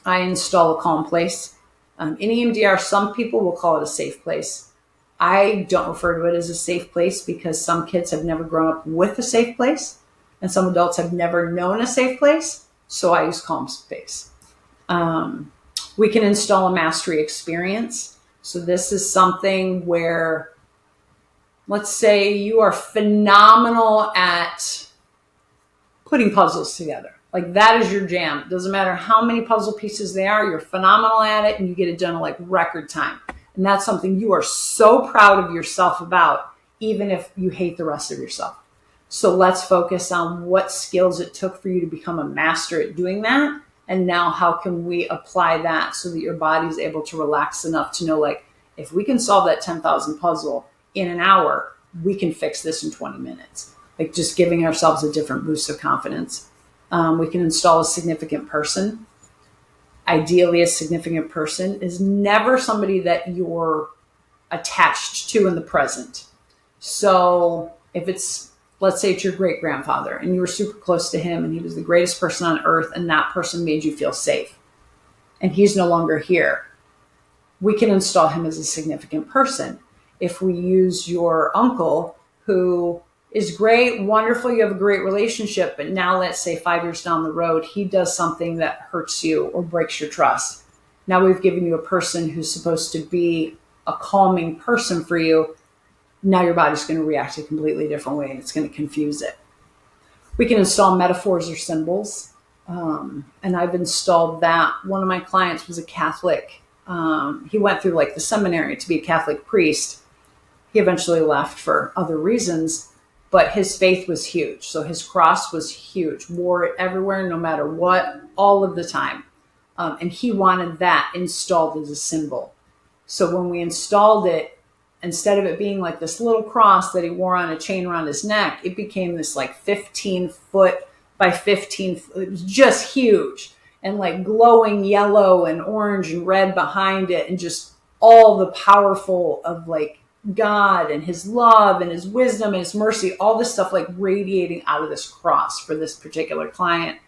[SPEAKER 2] I install a calm place. In EMDR, some people will call it a safe place. I don't refer to it as a safe place because some kids have never grown up with a safe place, and some adults have never known a safe place. So I use calm space. We can install a mastery experience. So this is something where, let's say you are phenomenal at putting puzzles together. Like, that is your jam. It doesn't matter how many puzzle pieces they are. You're phenomenal at it, and you get it done in like record time. And that's something you are so proud of yourself about, even if you hate the rest of yourself. So let's focus on what skills it took for you to become a master at doing that. And now how can we apply that so that your body is able to relax enough to know, like, if we can solve that 10,000 puzzle in an hour, we can fix this in 20 minutes. Like, just giving ourselves a different boost of confidence. We can install a significant person. Ideally, a significant person is never somebody that you're attached to in the present. So if it's, let's say it's your great grandfather and you were super close to him and he was the greatest person on earth and that person made you feel safe and he's no longer here, we can install him as a significant person. If we use your uncle, who is great, wonderful, you have a great relationship, but now let's say 5 years down the road, he does something that hurts you or breaks your trust. Now we've given you a person who's supposed to be a calming person for you. Now your body's going to react a completely different way, and it's going to confuse it. We can install metaphors or symbols, and I've installed that. One of my clients was a Catholic. He went through like the seminary to be a Catholic priest. He eventually left for other reasons, but his faith was huge. So his cross was huge, wore it everywhere, no matter what, all of the time. And he wanted that installed as a symbol. So when we installed it, instead of it being like this little cross that he wore on a chain around his neck, it became this like 15 foot by 15. It was just huge, and like glowing yellow and orange and red behind it. And just all the powerful of like God and his love and his wisdom and his mercy, all this stuff like radiating out of this cross for this particular client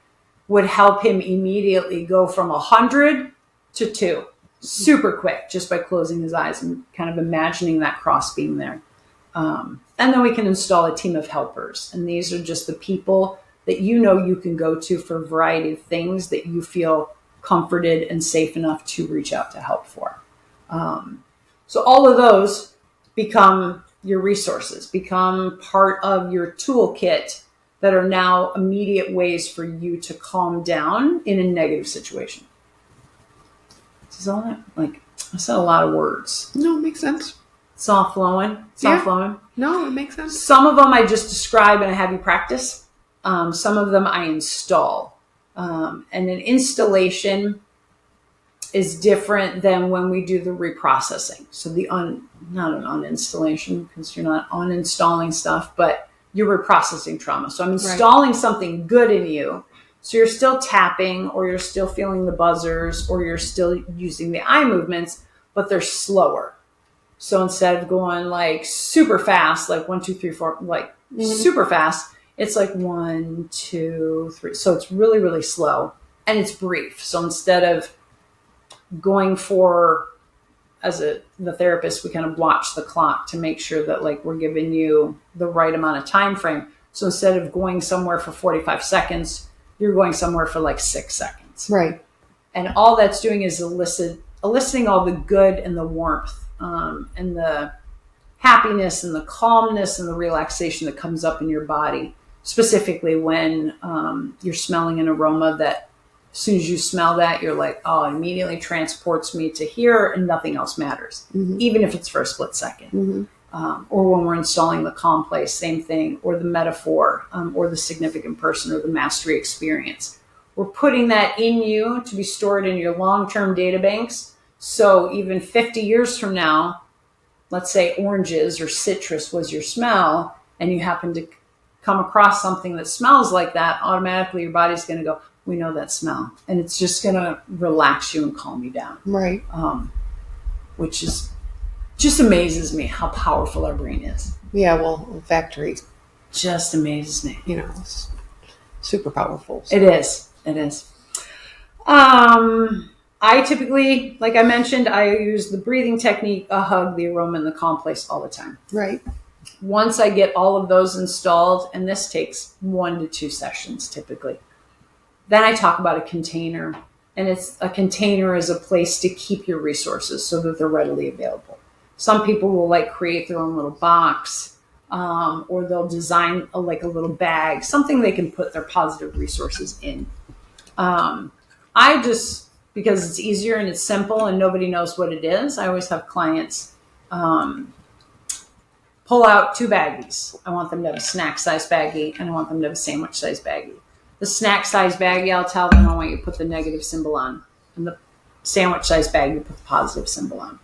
[SPEAKER 2] would help him immediately go from 100 to 2 super quick, just by closing his eyes and kind of imagining that cross being there. And then we can install a team of helpers. And these are just the people that you can go to for a variety of things that you feel comforted and safe enough to reach out to help for. So all of those become your resources, become part of your toolkit that are now immediate ways for you to calm down in a negative situation. Is all that, like, I said a lot of words.
[SPEAKER 1] No, it makes sense.
[SPEAKER 2] It's all flowing. Flowing.
[SPEAKER 1] No, it makes sense.
[SPEAKER 2] Some of them I just describe and I have you practice. Some of them I install. And an installation is different than when we do the reprocessing. So not an uninstallation, because you're not uninstalling stuff, but you're reprocessing trauma. So I'm installing something good in you. So you're still tapping, or you're still feeling the buzzers, or you're still using the eye movements, but they're slower. So instead of going like super fast, like 1, 2, 3, 4, like super fast, it's like 1, 2, 3. So it's really, really slow, and it's brief. So instead of going for, the therapist, we kind of watch the clock to make sure that like we're giving you the right amount of time frame. So instead of going somewhere for 45 seconds, you're going somewhere for like 6 seconds.
[SPEAKER 1] Right.
[SPEAKER 2] And all that's doing is eliciting all the good and the warmth and the happiness and the calmness and the relaxation that comes up in your body, specifically when you're smelling an aroma that as soon as you smell that, you're like, oh, it immediately transports me to here and nothing else matters, even if it's for a split second. Or when we're installing the calm place, same thing, or the metaphor, or the significant person, or the mastery experience. We're putting that in you to be stored in your long-term data banks. So even 50 years from now, let's say oranges or citrus was your smell, and you happen to come across something that smells like that, automatically your body's going to go, we know that smell. And it's just going to relax you and calm you down.
[SPEAKER 1] Right.
[SPEAKER 2] Which is just amazes me how powerful our brain is.
[SPEAKER 1] Yeah, well, factory
[SPEAKER 2] just amazes me.
[SPEAKER 1] It's super powerful. So.
[SPEAKER 2] It is. I typically, like I mentioned, I use the breathing technique, a hug, the aroma, and the calm place all the time.
[SPEAKER 1] Right.
[SPEAKER 2] Once I get all of those installed, and this takes 1 to 2 sessions typically, then I talk about a container. And a container is a place to keep your resources so that they're readily available. Some people will like create their own little box, or they'll design a little bag, something they can put their positive resources in. I just, because it's easier and it's simple and nobody knows what it is, I always have clients pull out 2 baggies. I want them to have a snack size baggie, and I want them to have a sandwich size baggie. The snack size baggie, I'll tell them I want you to put the negative symbol on. And the sandwich size bag, you put the positive symbol on.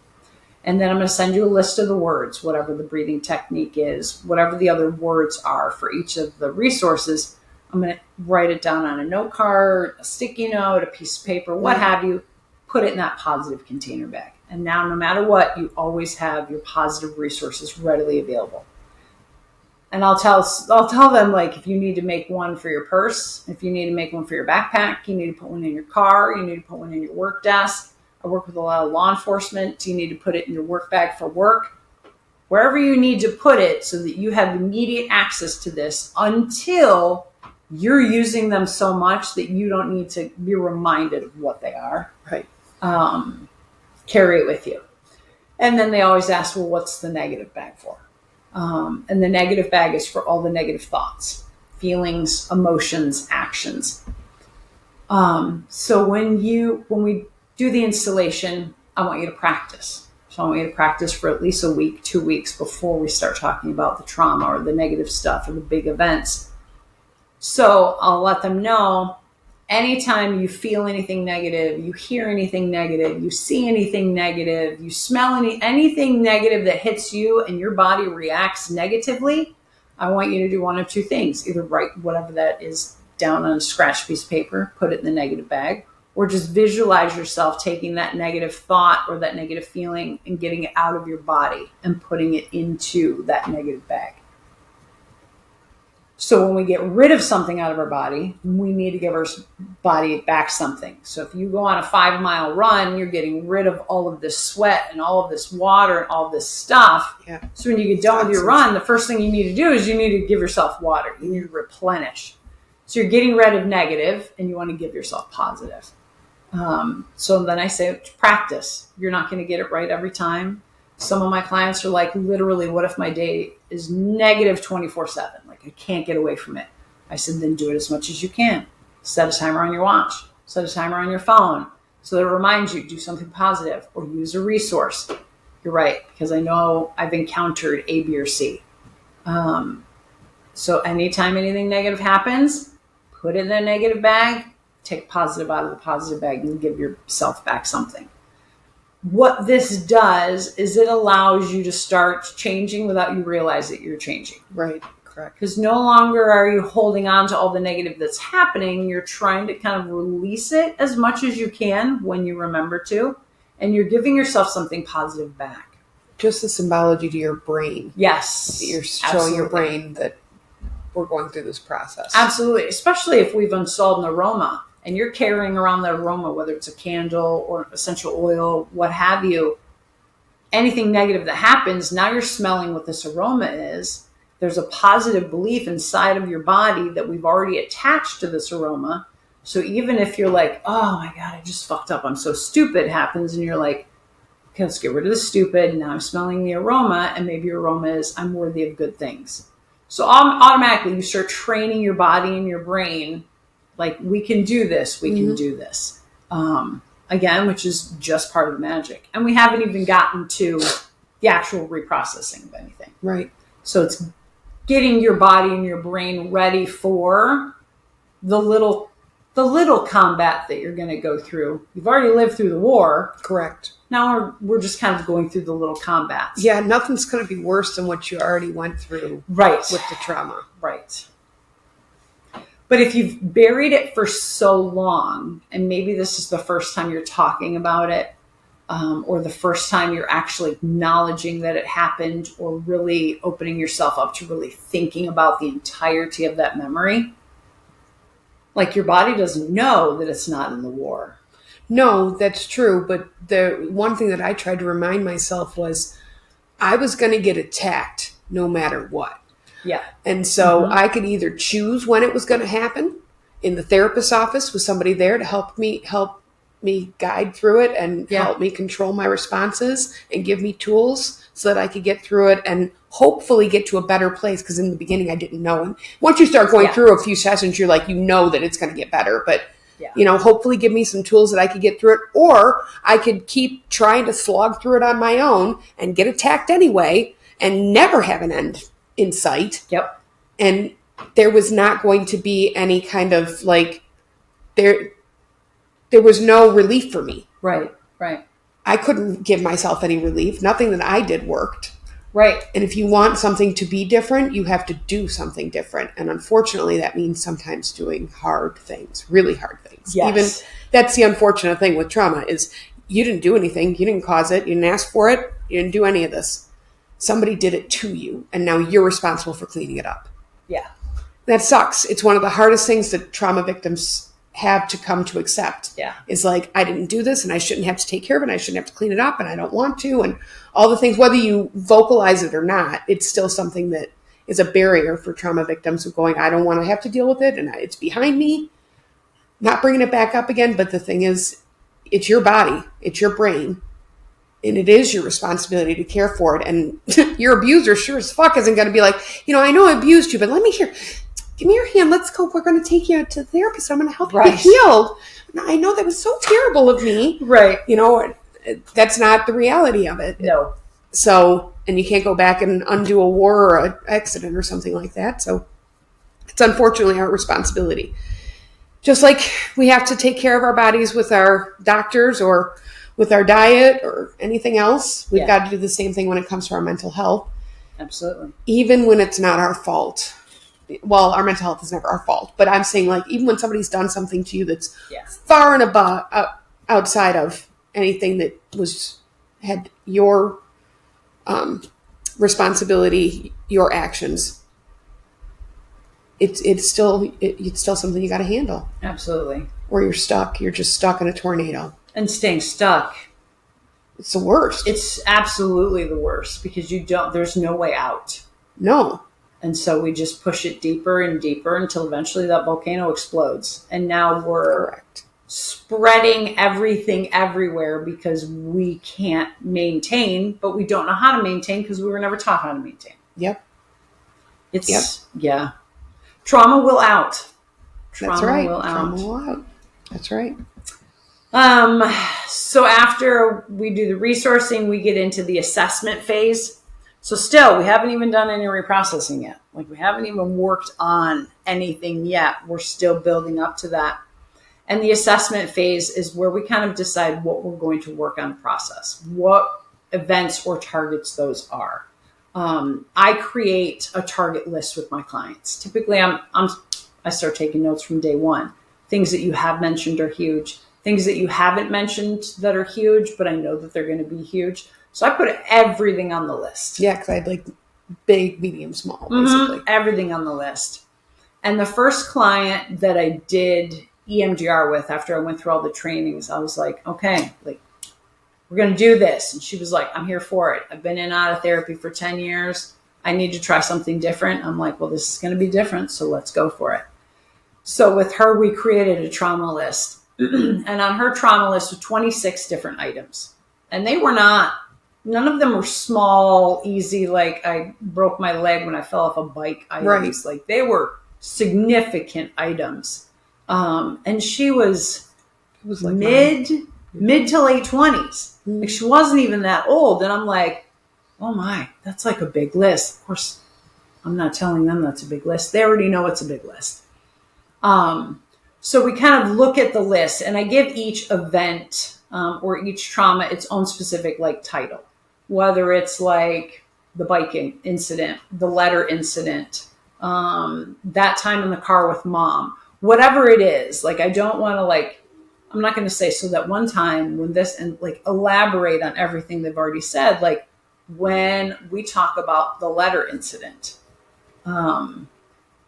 [SPEAKER 2] And then I'm going to send you a list of the words, whatever the breathing technique is, whatever the other words are for each of the resources. I'm going to write it down on a note card, a sticky note, a piece of paper, what have you. Put it in that positive container bag. And now, no matter what, you always have your positive resources readily available. And I'll tell them, like, if you need to make one for your purse, if you need to make one for your backpack, you need to put one in your car, you need to put one in your work desk. I work with a lot of law enforcement. You need to put it in your work bag for work. Wherever you need to put it so that you have immediate access to this until you're using them so much that you don't need to be reminded of what they are.
[SPEAKER 1] Right.
[SPEAKER 2] Carry it with you. And then they always ask, well, what's the negative bag for? And the negative bag is for all the negative thoughts, feelings, emotions, actions. So when we do the installation, I want you to practice. So I want you to practice for at least a week, 2 weeks before we start talking about the trauma or the negative stuff or the big events. So I'll let them know anytime you feel anything negative, you hear anything negative, you see anything negative, you smell anything negative that hits you and your body reacts negatively, I want you to do one of two things. Either write whatever that is down on a scratch piece of paper, put it in the negative bag, or just visualize yourself taking that negative thought or that negative feeling and getting it out of your body and putting it into that negative bag. So when we get rid of something out of our body, we need to give our body back something. So if you go on a 5-mile run, you're getting rid of all of this sweat and all of this water and all this stuff.
[SPEAKER 1] Yeah.
[SPEAKER 2] So when you get done with your run, the first thing you need to do is you need to give yourself water. You need to replenish. So you're getting rid of negative and you want to give yourself positive. So then I say practice. You're not going to get it right every time. Some of my clients are like, literally, what if my day is negative 24/7? Like I can't get away from it. I said, then do it as much as you can. Set a timer on your watch. Set a timer on your phone so that it reminds you, do something positive or use a resource. You're right, because I know I've encountered A, B, or C. So anytime anything negative happens, put it in the negative bag, take positive out of the positive bag and give yourself back something. What this does is it allows you to start changing without you realize that you're changing.
[SPEAKER 1] Right. Correct.
[SPEAKER 2] Because no longer are you holding on to all the negative that's happening. You're trying to kind of release it as much as you can when you remember to. And you're giving yourself something positive back.
[SPEAKER 1] Just the symbology to your brain.
[SPEAKER 2] Yes.
[SPEAKER 1] You're showing your brain that we're going through this process.
[SPEAKER 2] Absolutely. Especially if we've installed an aroma. And you're carrying around that aroma, whether it's a candle or essential oil, what have you, anything negative that happens, now you're smelling what this aroma is. There's a positive belief inside of your body that we've already attached to this aroma. So even if you're like, oh my God, I just fucked up, I'm so stupid, happens, and you're like, okay, let's get rid of the stupid. Now I'm smelling the aroma, and maybe your aroma is, I'm worthy of good things. So automatically you start training your body and your brain like, we can do this, we can do this. Again, which is just part of the magic. And we haven't even gotten to the actual reprocessing of anything.
[SPEAKER 1] Right.
[SPEAKER 2] So it's getting your body and your brain ready for the little combat that you're going to go through. You've already lived through the war.
[SPEAKER 1] Correct.
[SPEAKER 2] Now we're just kind of going through the little combats.
[SPEAKER 1] Yeah, nothing's going to be worse than what you already went through.
[SPEAKER 2] Right.
[SPEAKER 1] With the trauma.
[SPEAKER 2] Right. But if you've buried it for so long, and maybe this is the first time you're talking about it, or the first time you're actually acknowledging that it happened, or really opening yourself up to really thinking about the entirety of that memory, like your body doesn't know that it's not in the war.
[SPEAKER 1] No, that's true. But the one thing that I tried to remind myself was I was going to get attacked no matter what.
[SPEAKER 2] Yeah.
[SPEAKER 1] And so I could either choose when it was going to happen in the therapist's office with somebody there to help me guide through it and help me control my responses and give me tools so that I could get through it and hopefully get to a better place. Because in the beginning, I didn't know. And once you start going through a few sessions, you're like, you know that it's going to get better. But, hopefully give me some tools that I could get through it. Or I could keep trying to slog through it on my own and get attacked anyway and never have an end in sight.
[SPEAKER 2] Yep.
[SPEAKER 1] And there was not going to be any kind of there was no relief for me.
[SPEAKER 2] Right. Right.
[SPEAKER 1] I couldn't give myself any relief. Nothing that I did worked.
[SPEAKER 2] Right.
[SPEAKER 1] And if you want something to be different, you have to do something different. And unfortunately, that means sometimes doing hard things, really hard things.
[SPEAKER 2] Yes.
[SPEAKER 1] Even that's the unfortunate thing with trauma is you didn't do anything. You didn't cause it. You didn't ask for it. You didn't do any of this. Somebody did it to you, and now you're responsible for cleaning it up.
[SPEAKER 2] Yeah.
[SPEAKER 1] That sucks. It's one of the hardest things that trauma victims have to come to accept.
[SPEAKER 2] Yeah.
[SPEAKER 1] Is like, I didn't do this, and I shouldn't have to take care of it, and I shouldn't have to clean it up, and I don't want to, and all the things, whether you vocalize it or not, it's still something that is a barrier for trauma victims of going, I don't want to have to deal with it, and it's behind me. Not bringing it back up again, but the thing is, it's your body, it's your brain. And it is your responsibility to care for it. And your abuser sure as fuck isn't going to be like, I know I abused you, but let me hear. Give me your hand. Let's go. We're going to take you to the therapist. I'm going to help you get healed. I know that was so terrible of me.
[SPEAKER 2] Right.
[SPEAKER 1] That's not the reality of it.
[SPEAKER 2] No.
[SPEAKER 1] So, and you can't go back and undo a war or an accident or something like that. So it's unfortunately our responsibility Just like we have to take care of our bodies with our doctors or with our diet or anything else, we've got to do the same thing when it comes to our mental health.
[SPEAKER 2] Absolutely.
[SPEAKER 1] Even when it's not our fault. Well, our mental health is never our fault, but I'm saying like even when somebody's done something to you that's far and above, outside of anything that had your responsibility, your actions, it's still something you got to handle.
[SPEAKER 2] Absolutely.
[SPEAKER 1] Or you're stuck. You're just stuck in a tornado.
[SPEAKER 2] And staying stuck,
[SPEAKER 1] it's the worst.
[SPEAKER 2] It's absolutely the worst because there's no way out.
[SPEAKER 1] No.
[SPEAKER 2] And so we just push it deeper and deeper until eventually that volcano explodes. And now we're spreading everything everywhere because we can't maintain, but we don't know how to maintain because we were never taught how to maintain.
[SPEAKER 1] Yep.
[SPEAKER 2] Yeah. Trauma will out.
[SPEAKER 1] That's right. Trauma will out. That's right.
[SPEAKER 2] So after we do the resourcing, we get into the assessment phase. So still, we haven't even done any reprocessing yet. Like we haven't even worked on anything yet. We're still building up to that. And the assessment phase is where we kind of decide what we're going to work on process, what events or targets those are. I create a target list with my clients. Typically, I start taking notes from day one. Things that you have mentioned are huge. Things that you haven't mentioned that are huge, but I know that they're going to be huge. So I put everything on the list.
[SPEAKER 1] Yeah, because I had like big, medium, small, basically.
[SPEAKER 2] Everything on the list. And the first client that I did EMDR with after I went through all the trainings, I was like, okay, like we're going to do this. And she was like, I'm here for it. I've been in and out of therapy for 10 years. I need to try something different. I'm like, well, this is going to be different. So let's go for it. So with her, we created a trauma list. And on her trauma list were 26 different items. And they were none of them were small, easy, like I broke my leg when I fell off a bike items.
[SPEAKER 1] Right.
[SPEAKER 2] Like they were significant items. And she was like mid to late 20s. Like she wasn't even that old. And I'm like, oh my, that's like a big list. Of course, I'm not telling them that's a big list. They already know it's a big list. So we kind of look at the list and I give each event or each trauma its own specific like title, whether it's like the biking incident, the letter incident, that time in the car with mom, whatever it is. Like, I don't want to I'm not going to say, so that one time when this, and like elaborate on everything they've already said. Like when we talk about the letter incident,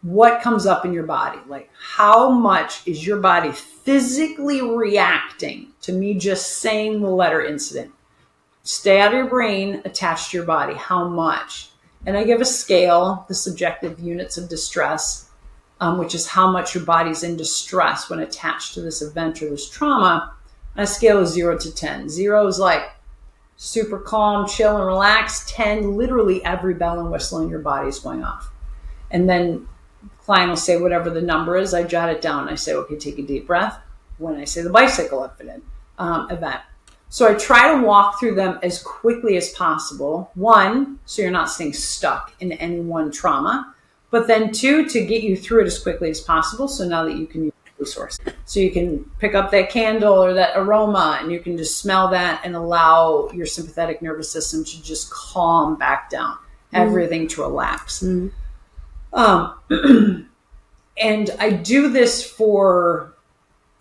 [SPEAKER 2] what comes up in your body? Like how much is your body physically reacting to me just saying the letter incident? Stay out of your brain, attached to your body. How much? And I give a scale, the subjective units of distress, which is how much your body's in distress when attached to this event or this trauma. On a scale of 0 to 10. 0 is like super calm, chill, and relaxed. 10, literally every bell and whistle in your body is going off. And then the client will say whatever the number is. I jot it down. I say, okay, take a deep breath. When I say the bicycle event. So I try to walk through them as quickly as possible. 1, so you're not staying stuck in any one trauma. But then 2, to get you through it as quickly as possible. So now that you can use the resource. So you can pick up that candle or that aroma and you can just smell that and allow your sympathetic nervous system to just calm back down. Everything to relax. And I do this for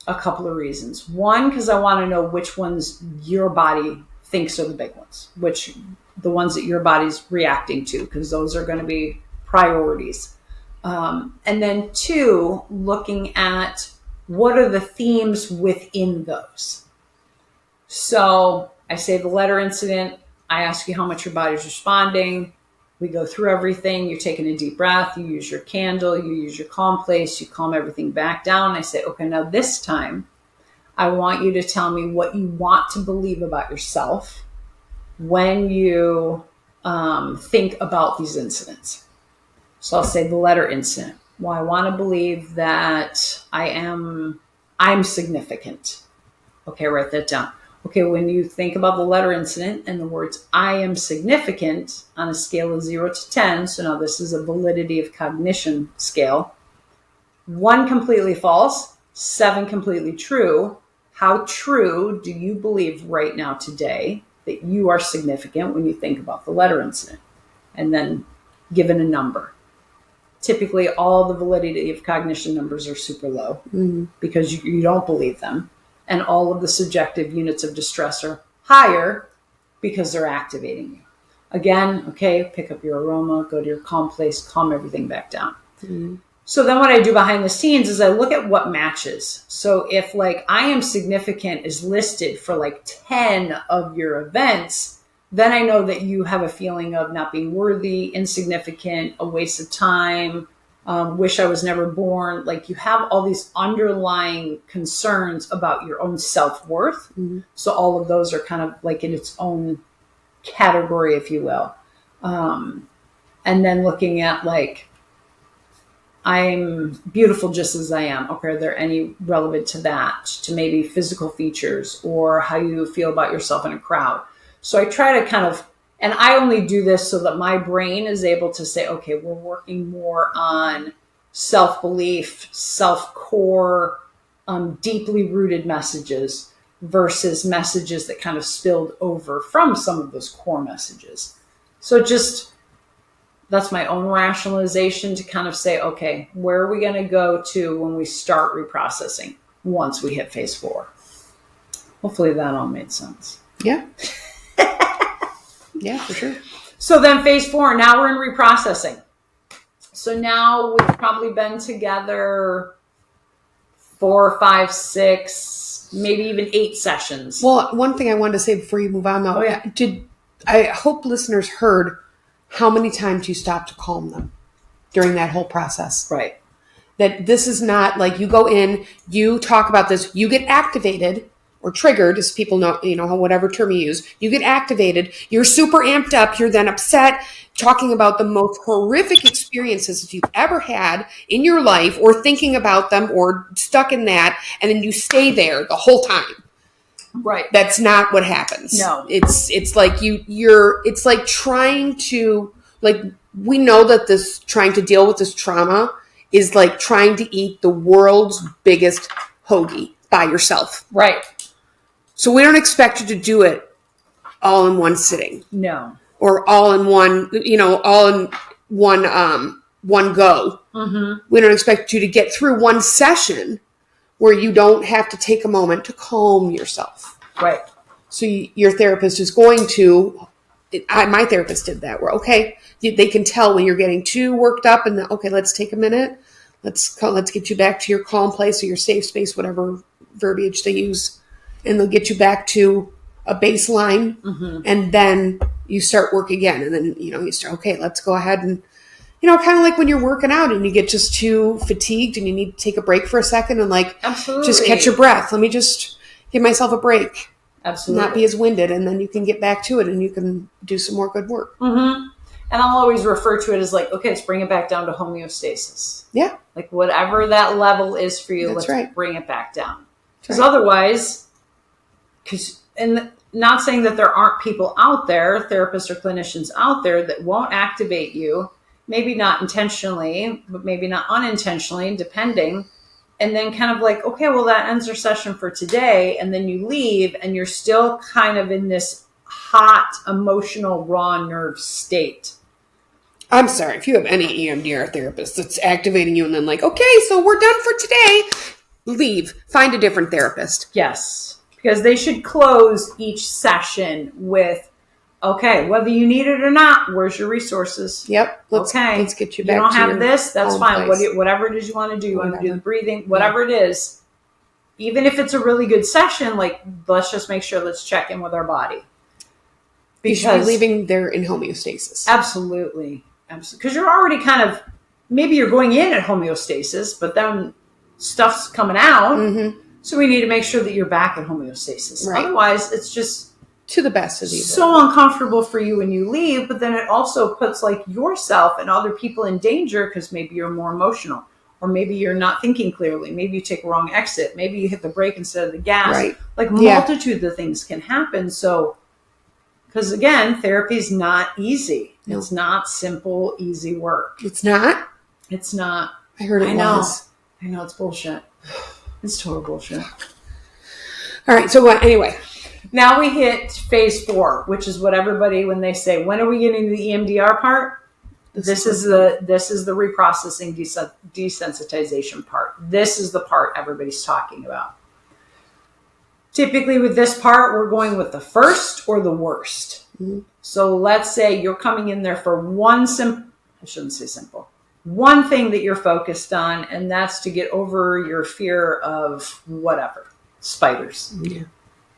[SPEAKER 2] a couple of reasons. 1, because I want to know which ones your body thinks are the big ones, the ones that your body's reacting to, because those are going to be priorities. And then 2, looking at what are the themes within those. So I say the letter incident. I ask you how much your body's responding. We go through everything. You're taking a deep breath. You use your candle. You use your calm place. You calm everything back down. I say, okay, now this time I want you to tell me what you want to believe about yourself when you think about these incidents. So I'll say the letter incident. Well, I want to believe that I'm significant. Okay, write that down. Okay, when you think about the letter incident and the words, I am significant on a scale of 0 to 10, so now this is a validity of cognition scale. 1 completely false, 7 completely true. How true do you believe right now today that you are significant when you think about the letter incident? And then given a number. Typically, all the validity of cognition numbers are super low because you don't believe them. And all of the subjective units of distress are higher because they're activating you. Again, okay, pick up your aroma, go to your calm place, calm everything back down. So then what I do behind the scenes is I look at what matches. So if like I am significant is listed for like 10 of your events, then I know that you have a feeling of not being worthy, insignificant, a waste of time, wish I was never born. Like you have all these underlying concerns about your own self-worth. So all of those are kind of like in its own category, if you will. And then looking at like, I'm beautiful just as I am. Okay, are there any relevant to that, to maybe physical features or how you feel about yourself in a crowd? So I try to kind of, and I only do this so that my brain is able to say, okay, we're working more on self-belief, self-core, deeply rooted messages versus messages that kind of spilled over from some of those core messages. So just, that's my own rationalization to kind of say, okay, where are we going to go to when we start reprocessing once we hit phase 4? Hopefully that all made sense.
[SPEAKER 1] Yeah. Yeah, for sure.
[SPEAKER 2] So then phase 4, now we're in reprocessing. So now we've probably been together 4, 5, 6, maybe even 8 sessions.
[SPEAKER 1] Well, one thing I wanted to say before you move on though, I hope listeners heard how many times you stopped to calm them during that whole process.
[SPEAKER 2] Right.
[SPEAKER 1] That this is not like you go in, you talk about this, you get activated or triggered, as people know, whatever term you use, you get activated, you're super amped up, you're then upset, talking about the most horrific experiences that you've ever had in your life or thinking about them or stuck in that, and then you stay there the whole time.
[SPEAKER 2] Right.
[SPEAKER 1] That's not what happens.
[SPEAKER 2] No.
[SPEAKER 1] It's like it's like trying to, like, we know that this trying to deal with this trauma is like trying to eat the world's biggest hoagie by yourself.
[SPEAKER 2] Right.
[SPEAKER 1] So we don't expect you to do it all in one sitting.
[SPEAKER 2] No.
[SPEAKER 1] Or all in one, one go. We don't expect you to get through one session where you don't have to take a moment to calm yourself.
[SPEAKER 2] Right.
[SPEAKER 1] So your therapist is going to, my therapist did that, where, okay, they can tell when you're getting too worked up and okay, let's take a minute. Let's get you back to your calm place or your safe space, whatever verbiage they use. And they'll get you back to a baseline, and then you start work again. And then, you start, okay, let's go ahead and, kind of like when you're working out and you get just too fatigued and you need to take a break for a second and like,
[SPEAKER 2] absolutely,
[SPEAKER 1] just catch your breath. Let me just give myself a break.
[SPEAKER 2] Absolutely.
[SPEAKER 1] Not be as winded, and then you can get back to it and you can do some more good work.
[SPEAKER 2] And I'll always refer to it as like, okay, let's bring it back down to homeostasis. Yeah. Like whatever that level is for you, let's bring it back down. Because otherwise, and not saying that there aren't people out there, therapists or clinicians out there that won't activate you, maybe not intentionally, but maybe not unintentionally, depending. And then kind of like, okay, well, that ends our session for today. And then you leave and you're still kind of in this hot, emotional, raw nerve state.
[SPEAKER 1] I'm sorry, if you have any EMDR therapist that's activating you and then like, okay, so we're done for today, leave. Find a different therapist.
[SPEAKER 2] Yes. Because they should close each session with, okay, whether you need it or not, where's your resources?
[SPEAKER 1] Yep. Let's get you back.
[SPEAKER 2] You don't have this, that's fine. Whatever it is you want to do, you want to do the breathing, whatever it is. Even if it's a really good session, like, let's just make sure, let's check in with our body.
[SPEAKER 1] Because you should be leaving there in homeostasis.
[SPEAKER 2] Absolutely. Because you're already kind of, maybe you're going in at homeostasis, but then stuff's coming out. So we need to make sure that you're back in homeostasis. Right. Otherwise, it's just
[SPEAKER 1] to the best of you.
[SPEAKER 2] So uncomfortable for you when you leave, but then it also puts like yourself and other people in danger because maybe you're more emotional, or maybe you're not thinking clearly. Maybe you take a wrong exit. Maybe you hit the brake instead of the gas. Right. Like multitude of things can happen. So, because again, therapy is not easy. No. It's not simple, easy work.
[SPEAKER 1] It's not?
[SPEAKER 2] It's not.
[SPEAKER 1] I heard it was.
[SPEAKER 2] I know it's bullshit. It's total bullshit.
[SPEAKER 1] All right. So anyway.
[SPEAKER 2] Now we hit phase 4, which is what everybody, when they say, when are we getting to the EMDR part? This is the reprocessing desensitization part. This is the part everybody's talking about. Typically with this part, we're going with the first or the worst. Mm-hmm. So let's say you're coming in there for one thing that you're focused on, and that's to get over your fear of whatever, spiders,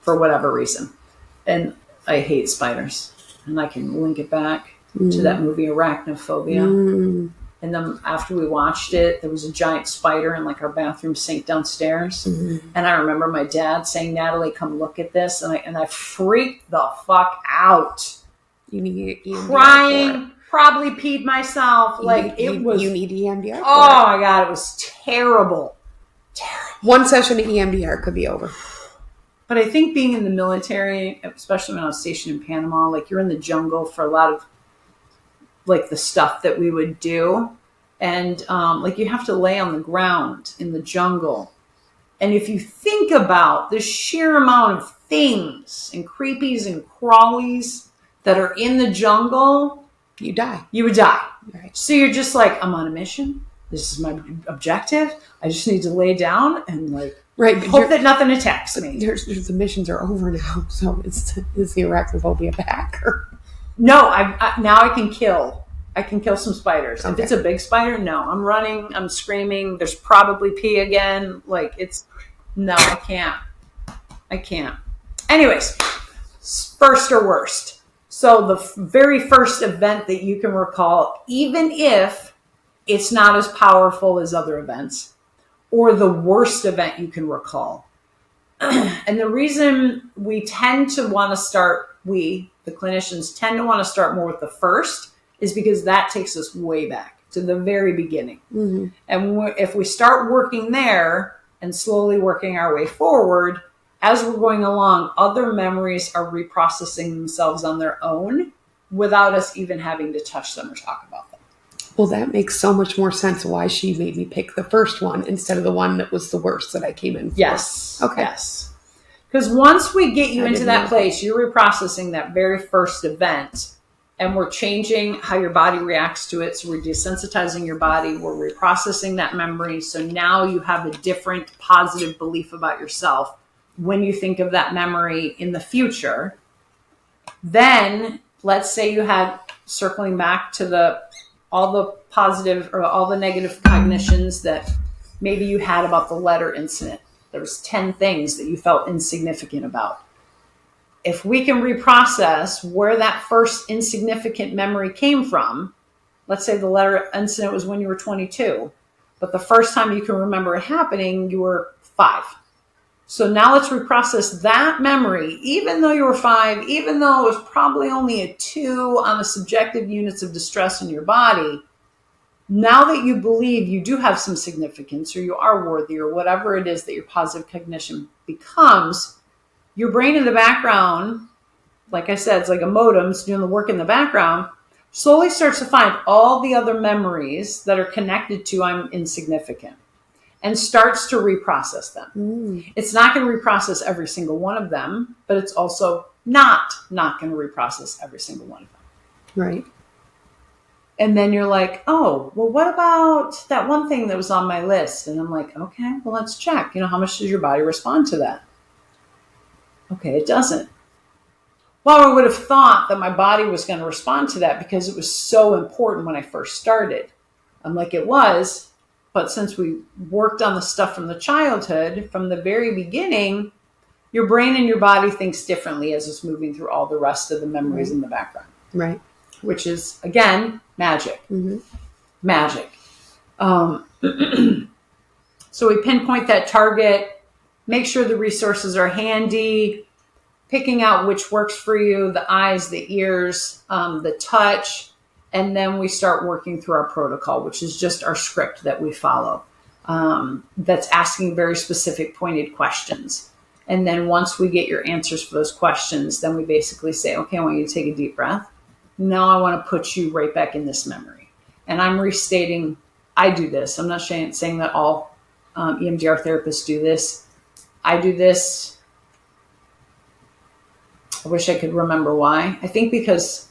[SPEAKER 2] for whatever reason. And I hate spiders, and I can link it back to that movie Arachnophobia. And then after we watched it, there was a giant spider in like our bathroom sink downstairs. And I remember my dad saying, Natalie, come look at this. And I freaked the fuck out.
[SPEAKER 1] You need
[SPEAKER 2] crying, probably peed myself. You
[SPEAKER 1] need EMDR.
[SPEAKER 2] Oh my God, it was terrible.
[SPEAKER 1] One session of EMDR could be over.
[SPEAKER 2] But I think being in the military, especially when I was stationed in Panama, like you're in the jungle for a lot of like the stuff that we would do. And like you have to lay on the ground in the jungle. And if you think about the sheer amount of things and creepies and crawlies that are in the jungle,
[SPEAKER 1] you die.
[SPEAKER 2] You would die.
[SPEAKER 1] Right.
[SPEAKER 2] So you're just like, I'm on a mission. This is my objective. I just need to lay down and hope that nothing attacks me.
[SPEAKER 1] The missions are over now. So is the arachnophobia back?
[SPEAKER 2] No, now I can kill. I can kill some spiders. Okay. If it's a big spider, no. I'm running. I'm screaming. There's probably pee again. No, I can't. Anyways, first or worst. So the very first event that you can recall, even if it's not as powerful as other events, or the worst event you can recall. And the reason we tend to want to start, the clinicians tend to want to start more with the first, is because that takes us way back to the very beginning. Mm-hmm. And if we start working there and slowly working our way forward, as we're going along, other memories are reprocessing themselves on their own without us even having to touch them or talk about them.
[SPEAKER 1] Well, that makes so much more sense why she made me pick the first one instead of the one that was the worst that I came in for.
[SPEAKER 2] Yes.
[SPEAKER 1] Okay.
[SPEAKER 2] Yes. Because once we get you into that place, you're reprocessing that very first event, and we're changing how your body reacts to it. So we're desensitizing your body. We're reprocessing that memory. So now you have a different positive belief about yourself when you think of that memory in the future. Then let's say you had, circling back to all the positive or all the negative cognitions that maybe you had about the letter incident. There was 10 things that you felt insignificant about. If we can reprocess where that first insignificant memory came from, let's say the letter incident was when you were 22, but the first time you can remember it happening, you were 5. So now let's reprocess that memory, even though you were 5, even though it was probably only a 2 on the subjective units of distress in your body. Now that you believe you do have some significance, or you are worthy, or whatever it is that your positive cognition becomes, your brain in the background, like I said, it's like a modem, it's doing the work in the background, slowly starts to find all the other memories that are connected to I'm insignificant, and starts to reprocess them. It's not going to reprocess every single one of them, but it's also not going to reprocess every single one of them.
[SPEAKER 1] Right.
[SPEAKER 2] And then you're like, oh, well, what about that one thing that was on my list? And I'm like, okay, well, let's check. How much does your body respond to that? Okay, it doesn't. Well, I would have thought that my body was going to respond to that because it was so important when I first started. I'm like, it was. But since we worked on the stuff from the childhood, from the very beginning, your brain and your body thinks differently as it's moving through all the rest of the memories in the background.
[SPEAKER 1] Right.
[SPEAKER 2] Which is, again, magic. Mm-hmm. Magic. So we pinpoint that target, make sure the resources are handy, picking out which works for you, the eyes, the ears, the touch, and then we start working through our protocol, which is just our script that we follow. That's asking very specific, pointed questions. And then once we get your answers for those questions, then we basically say, okay, I want you to take a deep breath. Now I want to put you right back in this memory. And I'm restating, I do this. I'm not saying that all EMDR therapists do this. I do this. I wish I could remember why. I think because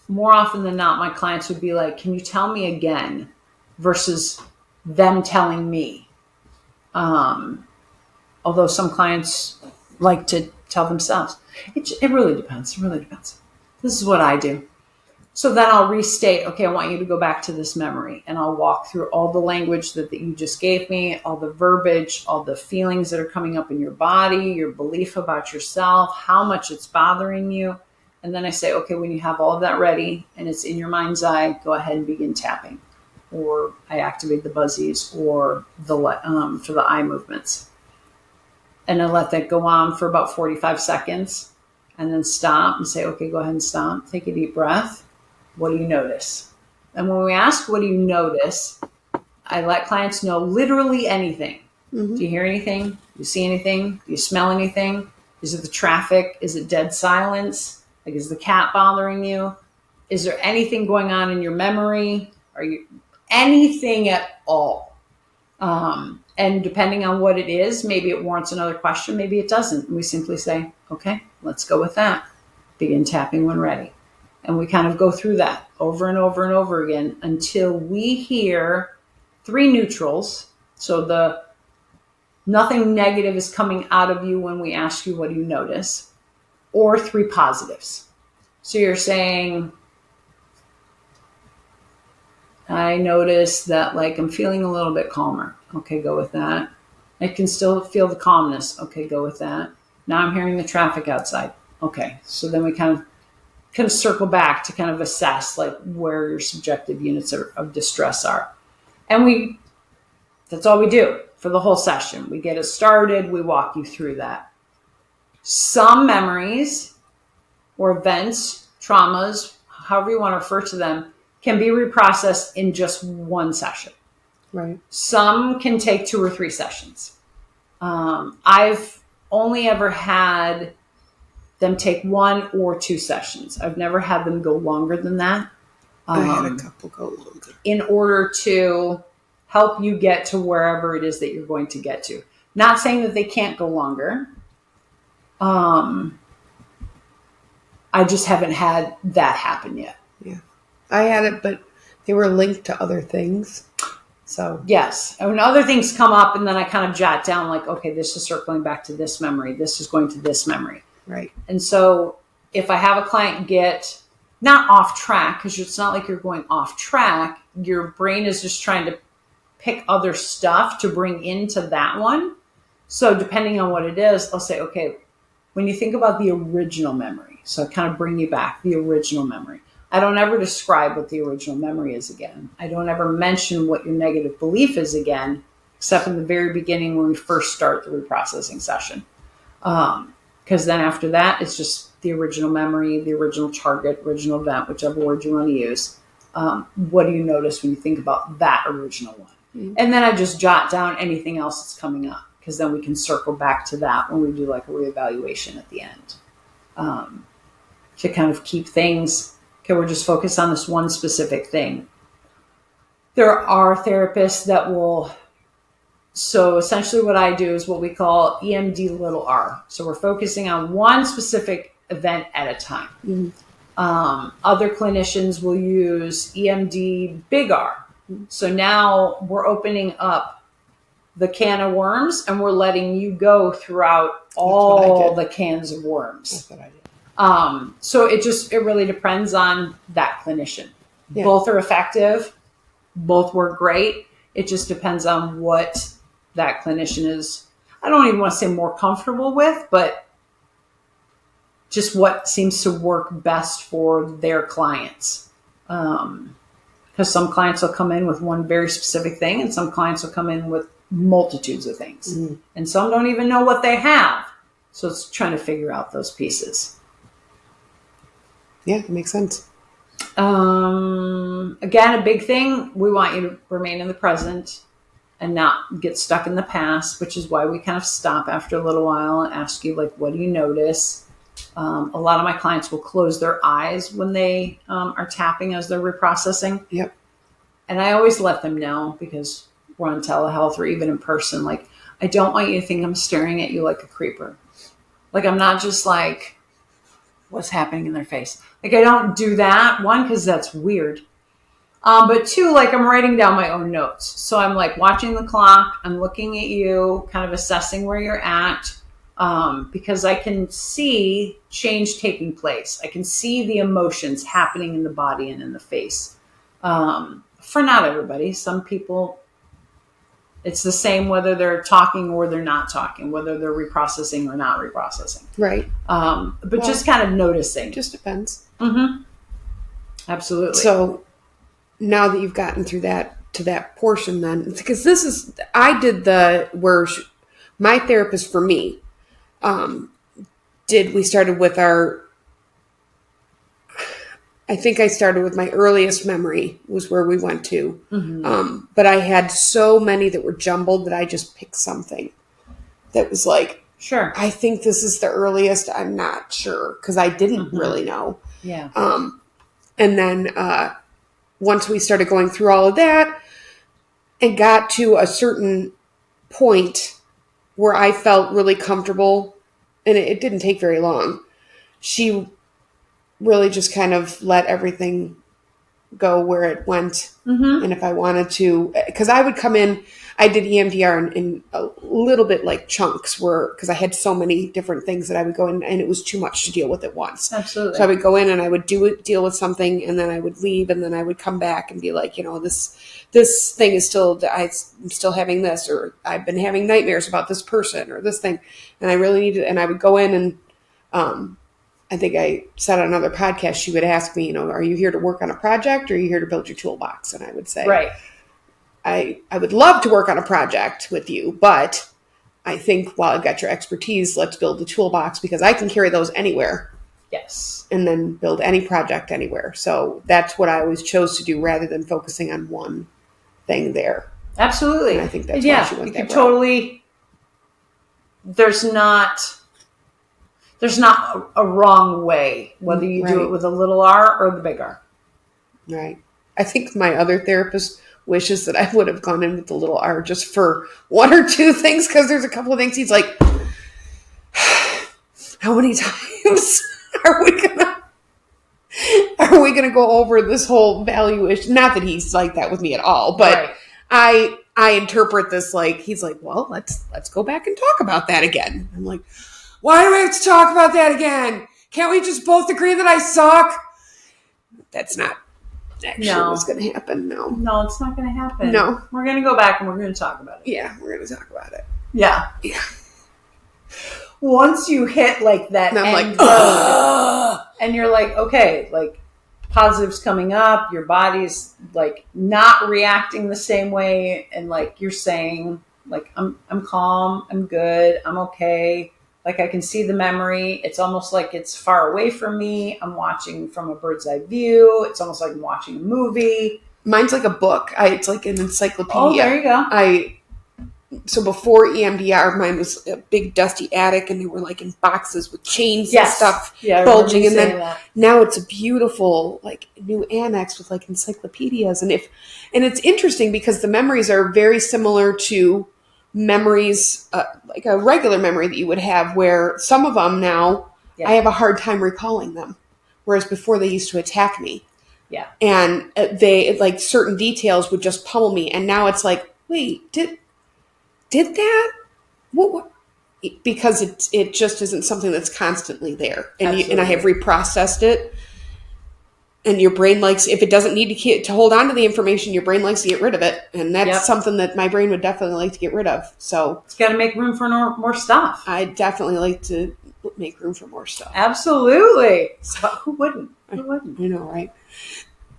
[SPEAKER 2] more often than not, my clients would be like, can you tell me again? Versus them telling me. Although some clients like to tell themselves. It really depends. It really depends. This is what I do. So then I'll restate, okay, I want you to go back to this memory, and I'll walk through all the language that you just gave me, all the verbiage, all the feelings that are coming up in your body, your belief about yourself, how much it's bothering you. And then I say, okay, when you have all of that ready and it's in your mind's eye, go ahead and begin tapping. Or I activate the buzzies or for the eye movements. And I let that go on for about 45 seconds and then stop and say, okay, go ahead and stop. Take a deep breath. What do you notice? And when we ask, what do you notice? I let clients know literally anything. Mm-hmm. Do you hear anything? Do you see anything? Do you smell anything? Is it the traffic? Is it dead silence? Like, is the cat bothering you? Is there anything going on in your memory? Are you anything at all? And depending on what it is, maybe it warrants another question, maybe it doesn't. And we simply say, okay, let's go with that. Begin tapping when ready. And we kind of go through that over and over and over again until we hear 3 neutrals. So nothing negative is coming out of you when we ask you, what do you notice? Or 3 positives. So you're saying, I notice that, like, I'm feeling a little bit calmer. Okay, go with that. I can still feel the calmness. Okay, go with that. Now I'm hearing the traffic outside. Okay, so then we kind of circle back to kind of assess, like, where your subjective units of distress are. And that's all we do for the whole session. We get it started. We walk you through that. Some memories or events, traumas, however you want to refer to them, can be reprocessed in just one session.
[SPEAKER 1] Right.
[SPEAKER 2] Some can take 2 or 3 sessions. I've only ever had them take 1 or 2 sessions. I've never had them go longer than that.
[SPEAKER 1] I had a couple go longer.
[SPEAKER 2] In order to help you get to wherever it is that you're going to get to. Not saying that they can't go longer. I just haven't had that happen yet.
[SPEAKER 1] Yeah. I had it, but they were linked to other things. So
[SPEAKER 2] yes. And when other things come up, and then I kind of jot down, like, okay, this is circling back to this memory. This is going to this memory.
[SPEAKER 1] Right.
[SPEAKER 2] And so if I have a client get not off track, because it's not like you're going off track, your brain is just trying to pick other stuff to bring into that one. So depending on what it is, I'll say, okay, when you think about the original memory, so I kind of bring you back the original memory. I don't ever describe what the original memory is again. I don't ever mention what your negative belief is again, except in the very beginning when we first start the reprocessing session. Because then after that, it's just the original memory, the original target, original event, whichever word you want to use. What do you notice when you think about that original one? Mm-hmm. And then I just jot down anything else that's coming up, because then we can circle back to that when we do like a reevaluation at the end. To kind of keep things, okay, we're just focused on this one specific thing. There are therapists that will, so essentially what I do is what we call EMD(r). So we're focusing on one specific event at a time. Mm-hmm. Other clinicians will use EMD(R). So now we're opening up the can of worms and we're letting you go throughout all the cans of worms.
[SPEAKER 1] That's what I did.
[SPEAKER 2] So it really depends on that clinician. Yeah. Both are effective. Both work great. It just depends on what that clinician is. I don't even want to say more comfortable with, but just what seems to work best for their clients. Because some clients will come in with one very specific thing and some clients will come in with multitudes of things. Mm-hmm. And some don't even know what they have. So it's trying to figure out those pieces.
[SPEAKER 1] Yeah, it makes sense.
[SPEAKER 2] Again, a big thing, we want you to remain in the present and not get stuck in the past, which is why we kind of stop after a little while and ask you, like, what do you notice? A lot of my clients will close their eyes when they are tapping as they're reprocessing.
[SPEAKER 1] Yep.
[SPEAKER 2] And I always let them know, because we're on telehealth or even in person, like, I don't want you to think I'm staring at you like a creeper. Like, I'm not just like, what's happening in their face? Like, I don't do that. One, because that's weird. But two, like, I'm writing down my own notes. So I'm like watching the clock. I'm looking at you, kind of assessing where you're at, because I can see change taking place. I can see the emotions happening in the body and in the face. For not everybody, some people, it's the same whether they're talking or they're not talking, whether they're reprocessing or not reprocessing.
[SPEAKER 1] Right.
[SPEAKER 2] But just kind of noticing.
[SPEAKER 1] Just depends.
[SPEAKER 2] Mm-hmm. Absolutely.
[SPEAKER 1] So now that you've gotten through that to that portion, then, because my therapist for me, we started with I think I started with my earliest memory was where we went to. Mm-hmm. But I had so many that were jumbled that I just picked something that was like,
[SPEAKER 2] sure,
[SPEAKER 1] I think this is the earliest. I'm not sure because I didn't really know.
[SPEAKER 2] Yeah.
[SPEAKER 1] And then once we started going through all of that and got to a certain point where I felt really comfortable, and it didn't take very long, she really just kind of let everything go where it went. Mm-hmm. And if I wanted to, because I would come in, I did EMDR in a little bit like chunks because I had so many different things that I would go in and it was too much to deal with at once.
[SPEAKER 2] Absolutely.
[SPEAKER 1] So I would go in and I would deal with something and then I would leave and then I would come back and be like, this thing is I'm still having this, or I've been having nightmares about this person or this thing. And I really needed, and I would go in and, I think I said on another podcast, she would ask me, are you here to work on a project or are you here to build your toolbox? And I would say,
[SPEAKER 2] right.
[SPEAKER 1] I would love to work on a project with you, but I think while I've got your expertise, let's build the toolbox because I can carry those anywhere.
[SPEAKER 2] Yes.
[SPEAKER 1] And then build any project anywhere. So that's what I always chose to do rather than focusing on one thing there.
[SPEAKER 2] Absolutely.
[SPEAKER 1] And I think that's why she went that route.
[SPEAKER 2] Totally. There's not a wrong way, whether you do it with a little R or the big R. Right.
[SPEAKER 1] I think my other therapist wishes that I would have gone in with the little R just for one or two things, because there's a couple of things he's like, how many times are we gonna go over this whole value issue? Not that he's like that with me at all, but right. I interpret this like he's like, well, let's go back and talk about that again. I'm like, why do we have to talk about that again? Can't we just both agree that I suck? That's not actually what's going to happen. No,
[SPEAKER 2] it's not going to happen.
[SPEAKER 1] No.
[SPEAKER 2] We're going to go back and we're going to talk about it.
[SPEAKER 1] Yeah, we're going to talk about it.
[SPEAKER 2] Yeah. Once you hit like that end road, and you're like, okay, like positives coming up, your body's like not reacting the same way, and like you're saying, like I'm calm, I'm good, I'm okay. Like I can see the memory. It's almost like it's far away from me. I'm watching from a bird's eye view. It's almost like I'm watching a movie. Mine's like a book. It's like an encyclopedia. Oh, there you go.
[SPEAKER 1] So before EMDR, mine was a big dusty attic, and they were like in boxes with chains and stuff bulging. And then now it's a beautiful like new annex with like encyclopedias. And it's interesting because the memories are very similar to memories, like a regular memory that you would have, where some of them now I have a hard time recalling them, whereas before they used to attack me.
[SPEAKER 2] Yeah.
[SPEAKER 1] And they like certain details would just pummel me, and now it's like, wait, did that? What? Because it just isn't something that's constantly there, and I have reprocessed it. And your brain likes, if it doesn't need to hold on to the information, your brain likes to get rid of it. And that's something that my brain would definitely like to get rid of. So
[SPEAKER 2] it's got to make room for more stuff.
[SPEAKER 1] I definitely like to make room for more stuff.
[SPEAKER 2] Absolutely. But who wouldn't?
[SPEAKER 1] I know, right?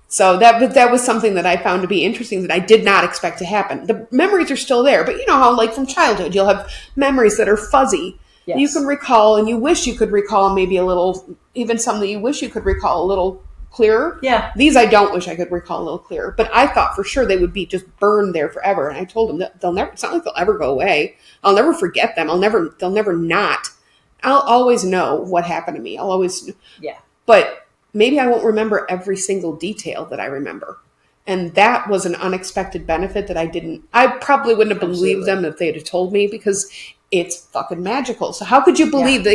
[SPEAKER 1] So that was something that I found to be interesting that I did not expect to happen. The memories are still there, but you know how like from childhood, you'll have memories that are fuzzy. Yes. You can recall, and you wish you could recall maybe a little, even some that you wish you could recall a little clearer.
[SPEAKER 2] Yeah.
[SPEAKER 1] These I don't wish I could recall a little clearer, but I thought for sure they would be just burned there forever. And I told them that it's not like they'll ever go away. I'll never forget them. They'll never not. I'll always know what happened to me. I'll always.
[SPEAKER 2] Yeah.
[SPEAKER 1] But maybe I won't remember every single detail that I remember. And that was an unexpected benefit that I probably wouldn't have believed them if they'd have told me, because it's fucking magical. So how could you believe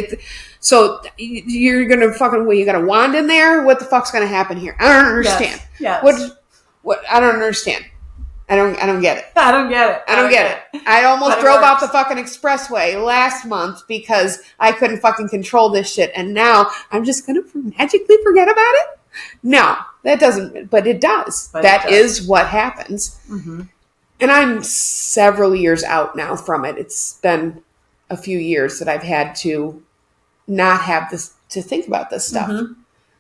[SPEAKER 1] so you're going to you got a wand in there? What the fuck's going to happen here? I don't understand.
[SPEAKER 2] Yes.
[SPEAKER 1] What? I don't understand. I don't get it.
[SPEAKER 2] I don't get it.
[SPEAKER 1] I almost drove off the fucking expressway last month because I couldn't fucking control this shit. And now I'm just going to magically forget about it? No, that doesn't, but it does. That is what happens. Mm-hmm. And I'm several years out now from it. It's been a few years that I've had to not have this, to think about this stuff. Mm-hmm.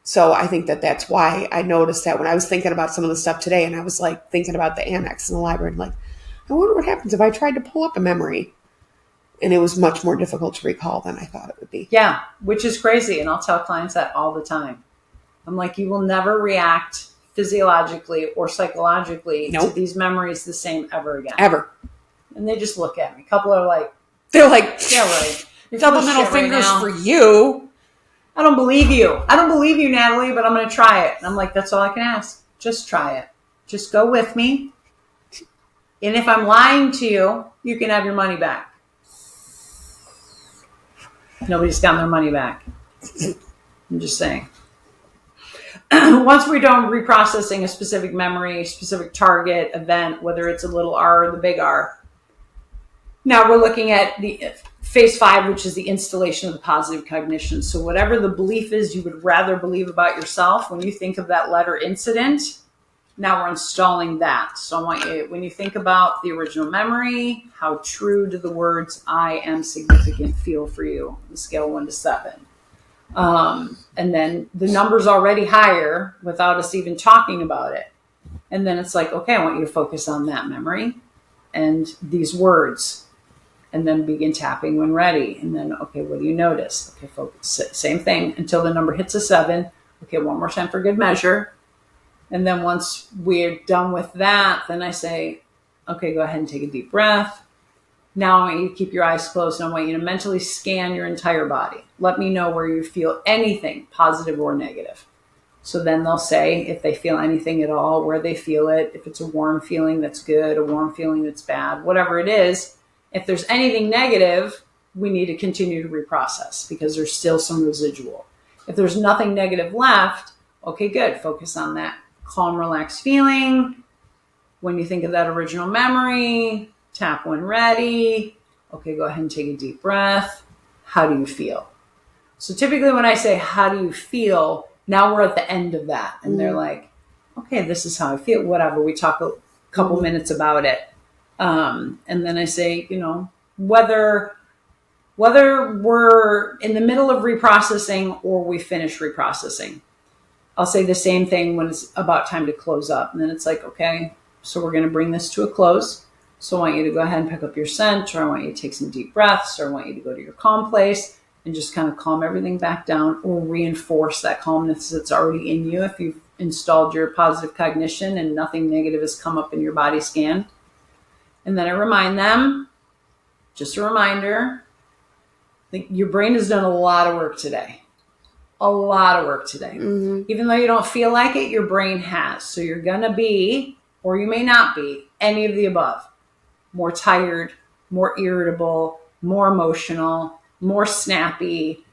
[SPEAKER 1] So I think that's why I noticed that when I was thinking about some of the stuff today, and I was like thinking about the annex in the library, and like, I wonder what happens if I tried to pull up a memory. And it was much more difficult to recall than I thought it would be.
[SPEAKER 2] Yeah, which is crazy. And I'll tell clients that all the time. I'm like, you will never react physiologically or psychologically to these memories the same ever again.
[SPEAKER 1] Ever.
[SPEAKER 2] And they just look at me. A couple are like,
[SPEAKER 1] they're like,
[SPEAKER 2] yeah, right.
[SPEAKER 1] Double middle fingers for you.
[SPEAKER 2] I don't believe you. I don't believe you, Natalie, but I'm going to try it. And I'm like, that's all I can ask. Just try it. Just go with me. And if I'm lying to you, you can have your money back. Nobody's gotten their money back. I'm just saying. Once we're done reprocessing a specific memory, specific target, event, whether it's a little R or the big R, now we're looking at the phase 5, which is the installation of the positive cognition. So whatever the belief is you would rather believe about yourself, when you think of that letter incident, now we're installing that. So I want you, when you think about the original memory, how true do the words I am significant feel for you on the scale 1 to 7? And then the number's already higher without us even talking about it. And then it's like, okay, I want you to focus on that memory and these words, and then begin tapping when ready. And then, okay, what do you notice? Okay, focus, same thing until the number hits a 7. Okay, one more time for good measure. And then once we're done with that, then I say, okay, go ahead and take a deep breath. Now I want you to keep your eyes closed, and I want you to mentally scan your entire body. Let me know where you feel anything, positive or negative. So then they'll say if they feel anything at all, where they feel it. If it's a warm feeling, that's good. A warm feeling, that's bad. Whatever it is, if there's anything negative, we need to continue to reprocess because there's still some residual. If there's nothing negative left, okay, good. Focus on that calm, relaxed feeling. When you think of that original memory, tap when ready. Okay, go ahead and take a deep breath. How do you feel? So typically when I say, how do you feel? Now we're at the end of that. And they're like, okay, this is how I feel. Whatever. We talk a couple minutes about it. And then I say, whether we're in the middle of reprocessing or we finish reprocessing, I'll say the same thing when it's about time to close up. And then it's like, okay, so we're going to bring this to a close. So I want you to go ahead and pick up your scent, or I want you to take some deep breaths, or I want you to go to your calm place and just kind of calm everything back down, or reinforce that calmness that's already in you if you've installed your positive cognition and nothing negative has come up in your body scan. And then I remind them, just a reminder, your brain has done a lot of work today. A lot of work today. Mm-hmm. Even though you don't feel like it, your brain has. So you're going to be, or you may not be, any of the above. More tired, more irritable, more emotional, more snappy.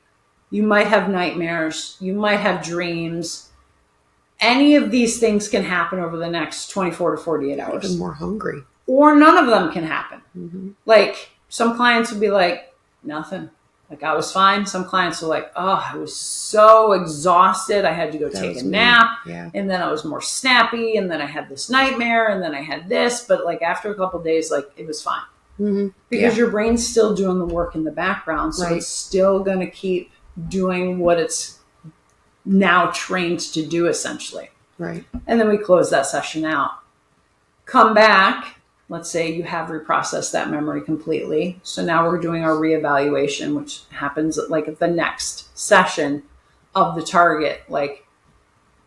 [SPEAKER 2] You might have nightmares. You might have dreams. Any of these things can happen over the next 24 to 48 hours.
[SPEAKER 1] Even more hungry.
[SPEAKER 2] Or none of them can happen. Mm-hmm. Like some clients would be like, nothing. Like I was fine. Some clients are like, oh, I was so exhausted. I had to go take a nap. Yeah. And then I was more snappy. And then I had this nightmare. And then I had this. But like after a couple of days, like it was fine. Mm-hmm. Because your brain's still doing the work in the background. So it's still going to keep doing what it's now trained to do essentially.
[SPEAKER 1] Right.
[SPEAKER 2] And then we close that session out. Come back. Let's say you have reprocessed that memory completely. So now we're doing our reevaluation, which happens at the next session of the target. Like,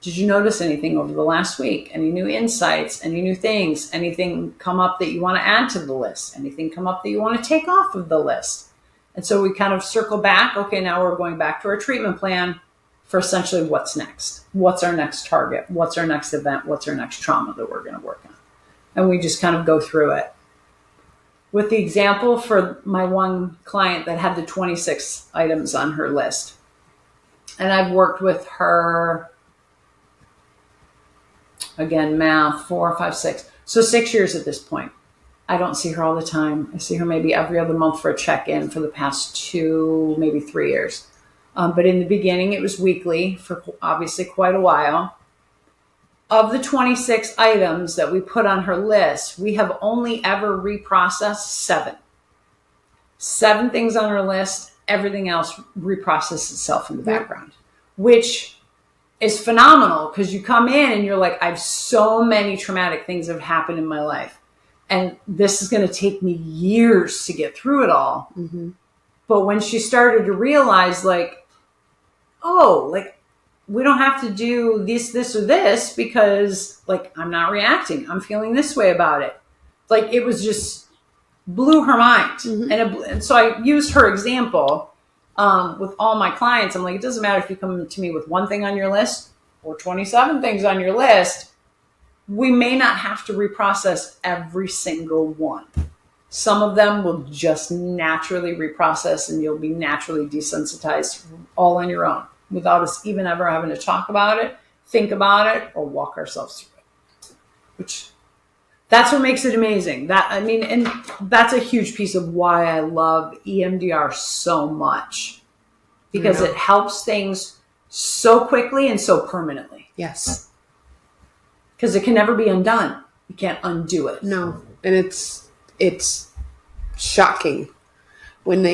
[SPEAKER 2] did you notice anything over the last week? Any new insights? Any new things? Anything come up that you want to add to the list? Anything come up that you want to take off of the list? And so we kind of circle back. Okay, now we're going back to our treatment plan. for essentially what's next. What's our next target? What's our next event? What's our next trauma that we're going to work on? And we just kind of go through it. With the example for my one client that had the 26 items on her list. And I've worked with her, again, math, 4, 5, 6. So 6 years at this point. I don't see her all the time. I see her maybe every other month for a check-in for the past 2, maybe 3 years. But in the beginning, it was weekly for obviously quite a while. Of the 26 items that we put on her list, we have only ever reprocessed 7. 7 things on her list. Everything else reprocesses itself in the background, which is phenomenal because you come in and you're like, I have so many traumatic things that have happened in my life. And this is going to take me years to get through it all. Mm-hmm. But when she started to realize like, oh, like we don't have to do this, or this because like I'm not reacting. I'm feeling this way about it. Like it was just blew her mind. Mm-hmm. And so I used her example with all my clients. I'm like, it doesn't matter if you come to me with 1 thing on your list or 27 things on your list. We may not have to reprocess every single one. Some of them will just naturally reprocess and you'll be naturally desensitized all on your own without us even ever having to talk about it, think about it, or walk ourselves through it. Which that's what makes it amazing. And that's a huge piece of why I love EMDR so much because it helps things so quickly and so permanently.
[SPEAKER 1] Yes.
[SPEAKER 2] Because it can never be undone. You can't undo it.
[SPEAKER 1] No. And it's shocking when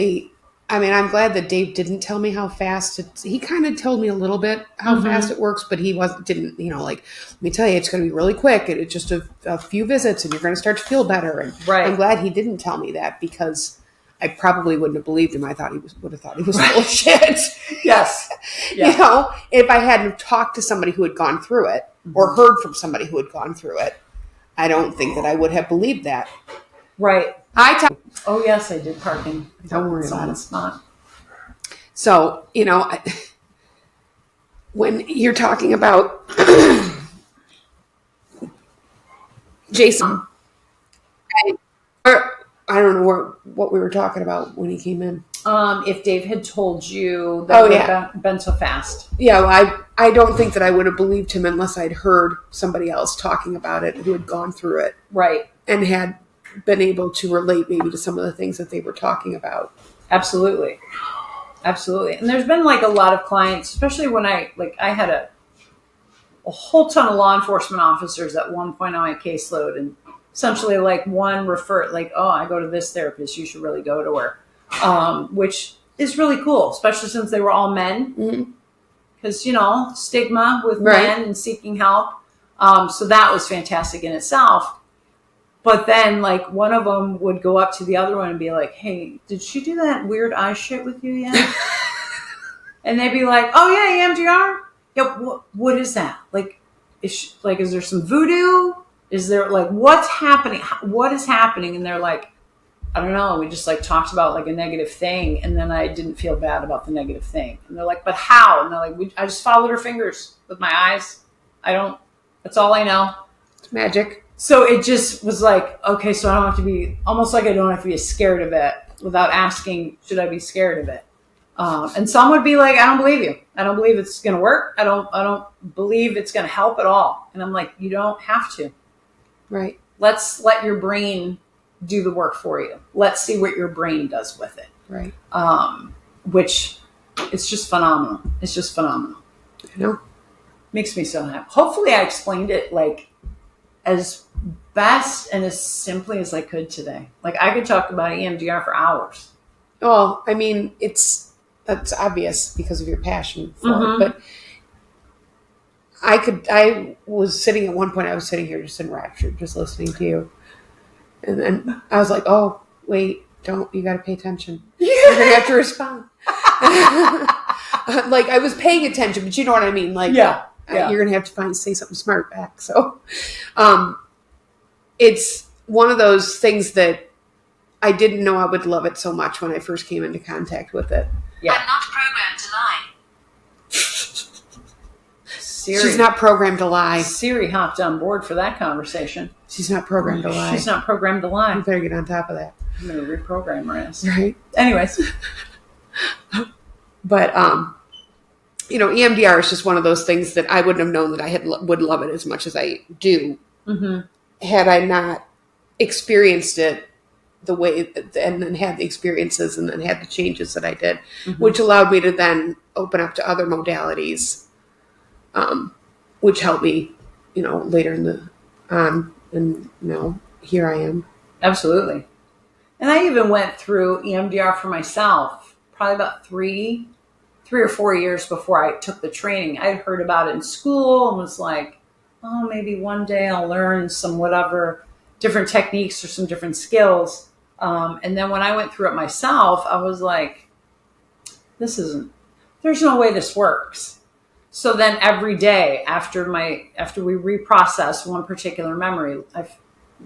[SPEAKER 1] I'm glad that Dave didn't tell me how fast he kind of told me a little bit how fast it works, but he didn't, let me tell you, it's going to be really quick. It's just a few visits and you're going to start to feel better. And
[SPEAKER 2] right.
[SPEAKER 1] I'm glad he didn't tell me that because I probably wouldn't have believed him. I thought would have thought he was full of shit.
[SPEAKER 2] Yes. Yeah.
[SPEAKER 1] If I hadn't talked to somebody who had gone through it or heard from somebody who had gone through it, I don't think that I would have believed that.
[SPEAKER 2] Right. Oh, yes, I did parking.
[SPEAKER 1] Don't worry about it.
[SPEAKER 2] Spot.
[SPEAKER 1] So, when you're talking about Jason, I don't know what we were talking about when he came in.
[SPEAKER 2] If Dave had told you that it had been so fast.
[SPEAKER 1] Yeah, well, I don't think that I would have believed him unless I'd heard somebody else talking about it who had gone through it.
[SPEAKER 2] Right. And
[SPEAKER 1] had been able to relate maybe to some of the things that they were talking about.
[SPEAKER 2] Absolutely. Absolutely. And there's been like a lot of clients, especially when I had a whole ton of law enforcement officers at one point on my caseload and essentially like one referred like, oh, I go to this therapist, you should really go to her. Which is really cool, especially since they were all men. Because, stigma with men and seeking help. So that was fantastic in itself. But then, like, one of them would go up to the other one and be like, hey, did she do that weird eye shit with you yet? And they'd be like, oh, yeah, EMDR? Yeah, what is that? Like, is there some voodoo? Is there, like, what's happening? What is happening? And they're like, I don't know. We just, like, talked about, like, a negative thing. And then I didn't feel bad about the negative thing. And they're like, but how? And they're like, I just followed her fingers with my eyes. That's all I know.
[SPEAKER 1] It's magic.
[SPEAKER 2] So it just was like, okay, so I don't have to be, almost like I don't have to be scared of it without asking, should I be scared of it? And some would be like, I don't believe you. I don't believe it's going to work. I don't believe it's going to help at all. And I'm like, you don't have to.
[SPEAKER 1] Right.
[SPEAKER 2] Let's let your brain do the work for you. Let's see what your brain does with it.
[SPEAKER 1] Right.
[SPEAKER 2] Which it's just phenomenal. It's just phenomenal.
[SPEAKER 1] I know.
[SPEAKER 2] Makes me so happy. Hopefully I explained it like as best and as simply as I could today. Like I could talk about EMDR for hours.
[SPEAKER 1] Well, I mean, that's obvious because of your passion for it, but I was sitting at one point, I was sitting here just enraptured, just listening to you. And then I was like, oh, wait, you got to pay attention. You're going to have to respond. Like I was paying attention, but you know what I mean? Like,
[SPEAKER 2] yeah.
[SPEAKER 1] You're going to have to say something smart back. So, it's one of those things that I didn't know I would love it so much when I first came into contact with it.
[SPEAKER 3] Yeah. I'm not programmed to lie.
[SPEAKER 1] She's not programmed to lie.
[SPEAKER 2] Siri hopped on board for that conversation.
[SPEAKER 1] She's not programmed to lie.
[SPEAKER 2] She's not programmed to lie.
[SPEAKER 1] You better get on top of that.
[SPEAKER 2] I'm going to reprogram her ass.
[SPEAKER 1] Right.
[SPEAKER 2] Anyways.
[SPEAKER 1] But, EMDR is just one of those things that I wouldn't have known that I would love it as much as I do had I not experienced it the way, and then had the experiences and then had the changes that I did, which allowed me to then open up to other modalities, which helped me, later in the, and here I am.
[SPEAKER 2] Absolutely. And I even went through EMDR for myself, probably about 3 or 4 years before I took the training. I'd heard about it in school and was like, oh, maybe one day I'll learn some whatever different techniques or some different skills. And then when I went through it myself, I was like, there's no way this works. So then every day after we reprocess one particular memory,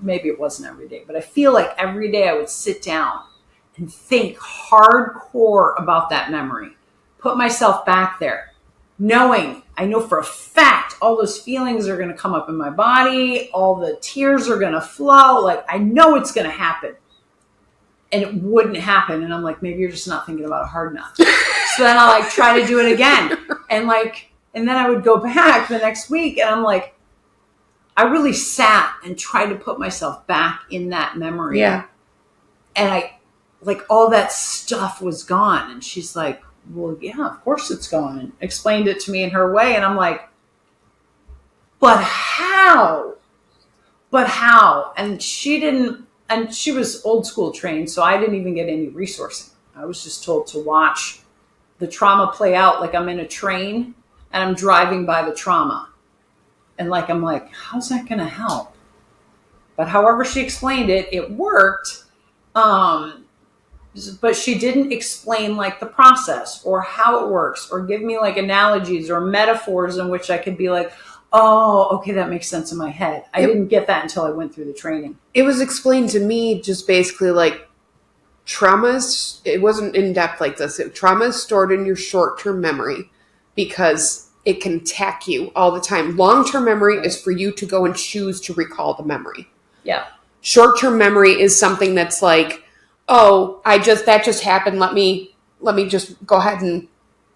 [SPEAKER 2] maybe it wasn't every day, but I feel like every day I would sit down and think hardcore about that memory, put myself back there, knowing I know for a fact all those feelings are going to come up in my body, all the tears are going to flow. Like, I know it's going to happen. And it wouldn't happen. And I'm like, maybe you're just not thinking about it hard enough. So then I try to do it again. And then I would go back the next week and I'm like, I really sat and tried to put myself back in that memory.
[SPEAKER 1] Yeah.
[SPEAKER 2] And all that stuff was gone. And she's like, well, yeah, of course it's gone. And explained it to me in her way. And I'm like, but how? And she was old school trained, so I didn't even get any resourcing. I was just told to watch the trauma play out like I'm in a train and I'm driving by the trauma. And I'm like, how's that going to help? But however she explained it, it worked. But she didn't explain the process or how it works or give me analogies or metaphors in which I could be like, oh, okay, that makes sense in my head. I didn't get that until I went through the training.
[SPEAKER 1] It was explained to me just basically traumas. It wasn't in depth like this. Trauma is stored in your short-term memory because it can attack you all the time. Long-term memory is for you to go and choose to recall the memory.
[SPEAKER 2] Yeah.
[SPEAKER 1] Short-term memory is something that's oh, that just happened. Let me just go ahead and,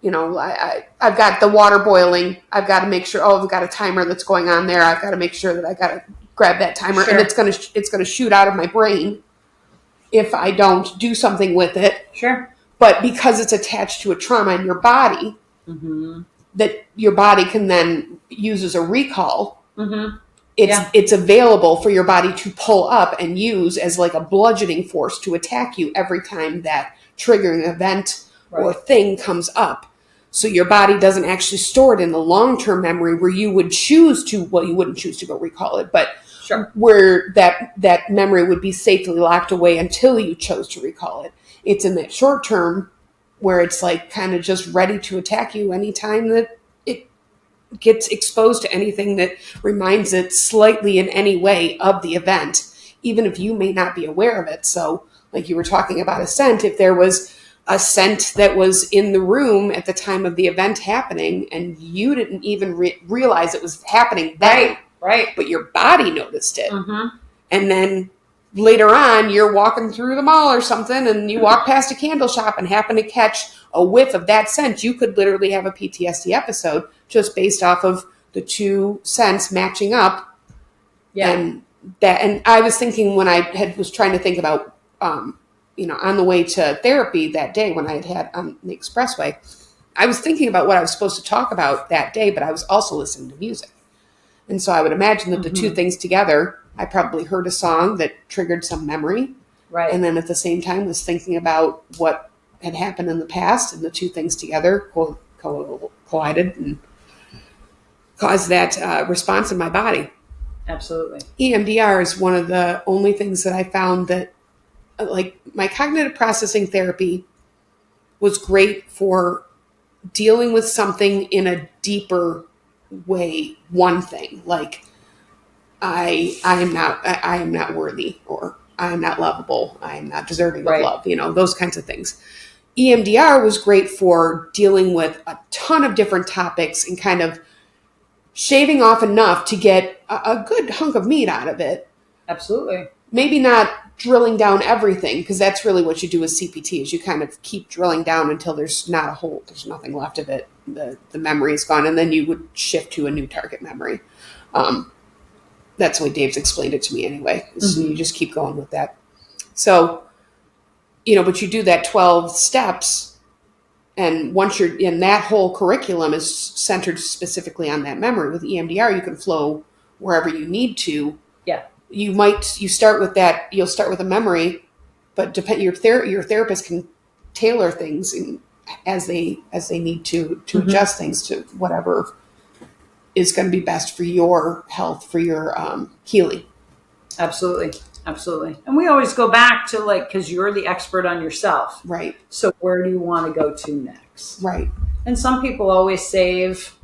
[SPEAKER 1] I've got the water boiling. I've got to make sure, I've got a timer that's going on there. I've got to make sure that I got to grab that timer.
[SPEAKER 2] Sure.
[SPEAKER 1] And it's going to shoot out of my brain if I don't do something with it.
[SPEAKER 2] Sure.
[SPEAKER 1] But because it's attached to a trauma in your body, that your body can then use as a recall, it's available for your body to pull up and use as a bludgeoning force to attack you every time that triggering event or thing comes up. So your body doesn't actually store it in the long-term memory where you would choose to, you wouldn't choose to go recall it, but where that memory would be safely locked away until you chose to recall it. It's in that short term where it's kind of just ready to attack you anytime that it gets exposed to anything that reminds it slightly in any way of the event, even if you may not be aware of it. So you were talking about a scent, if there was a scent that was in the room at the time of the event happening and you didn't even realize it was happening then,
[SPEAKER 2] right,
[SPEAKER 1] but your body noticed it. And then later on, you're walking through the mall or something and you walk past a candle shop and happen to catch a whiff of that scent. You could literally have a PTSD episode just based off of the two scents matching up. Yeah. And I was thinking when I was trying to think about, on the way to therapy that day when I had on the expressway, I was thinking about what I was supposed to talk about that day, but I was also listening to music. And so I would imagine that the two things together, I probably heard a song that triggered some memory. Right. And then at the same time was thinking about what had happened in the past, and the two things together collided and caused that response in my body.
[SPEAKER 2] Absolutely.
[SPEAKER 1] EMDR is one of the only things that I found that my cognitive processing therapy was great for dealing with something in a deeper way. One thing, I am not worthy, or I am not lovable. I am not deserving of love, those kinds of things. EMDR was great for dealing with a ton of different topics and kind of shaving off enough to get a good hunk of meat out of it.
[SPEAKER 2] Absolutely.
[SPEAKER 1] Maybe not drilling down everything, because that's really what you do with CPT, is you kind of keep drilling down until there's not a hole. There's nothing left of it. The memory is gone, and then you would shift to a new target memory. That's the way Dave's explained it to me anyway. So you just keep going with that. So, but you do that 12 steps, and once you're in, that whole curriculum is centered specifically on that memory. With EMDR, you can flow wherever you need to.
[SPEAKER 2] Yeah.
[SPEAKER 1] You start with that. You'll start with a memory, but your therapist can tailor things as they need to adjust things to whatever is going to be best for your health, for your healing.
[SPEAKER 2] Absolutely. And we always go back to because you're the expert on yourself.
[SPEAKER 1] Right.
[SPEAKER 2] So where do you want to go to next?
[SPEAKER 1] Right.
[SPEAKER 2] And some people always save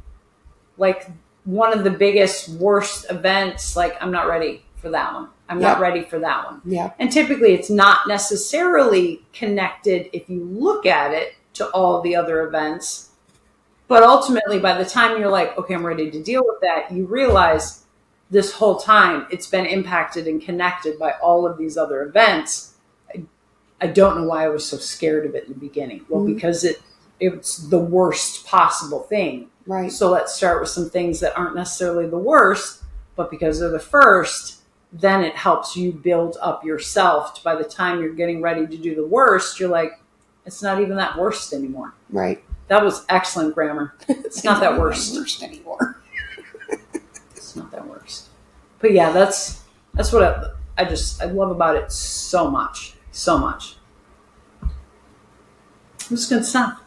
[SPEAKER 2] one of the biggest, worst events, I'm not ready for that one. I'm not ready for that one.
[SPEAKER 1] Yeah.
[SPEAKER 2] And typically it's not necessarily connected, if you look at it, to all the other events. But ultimately, by the time you're okay, I'm ready to deal with that, you realize this whole time it's been impacted and connected by all of these other events. I don't know why I was so scared of it in the beginning. Well, because it's the worst possible thing.
[SPEAKER 1] Right.
[SPEAKER 2] So let's start with some things that aren't necessarily the worst, but because they're the first, then it helps you build up yourself. By the time you're getting ready to do the worst, you're it's not even that worst anymore.
[SPEAKER 1] Right.
[SPEAKER 2] That was excellent grammar. It's not that worst
[SPEAKER 1] anymore.
[SPEAKER 2] It's not that worst. But yeah, that's what I love about it so much. So much. I'm just going to stop.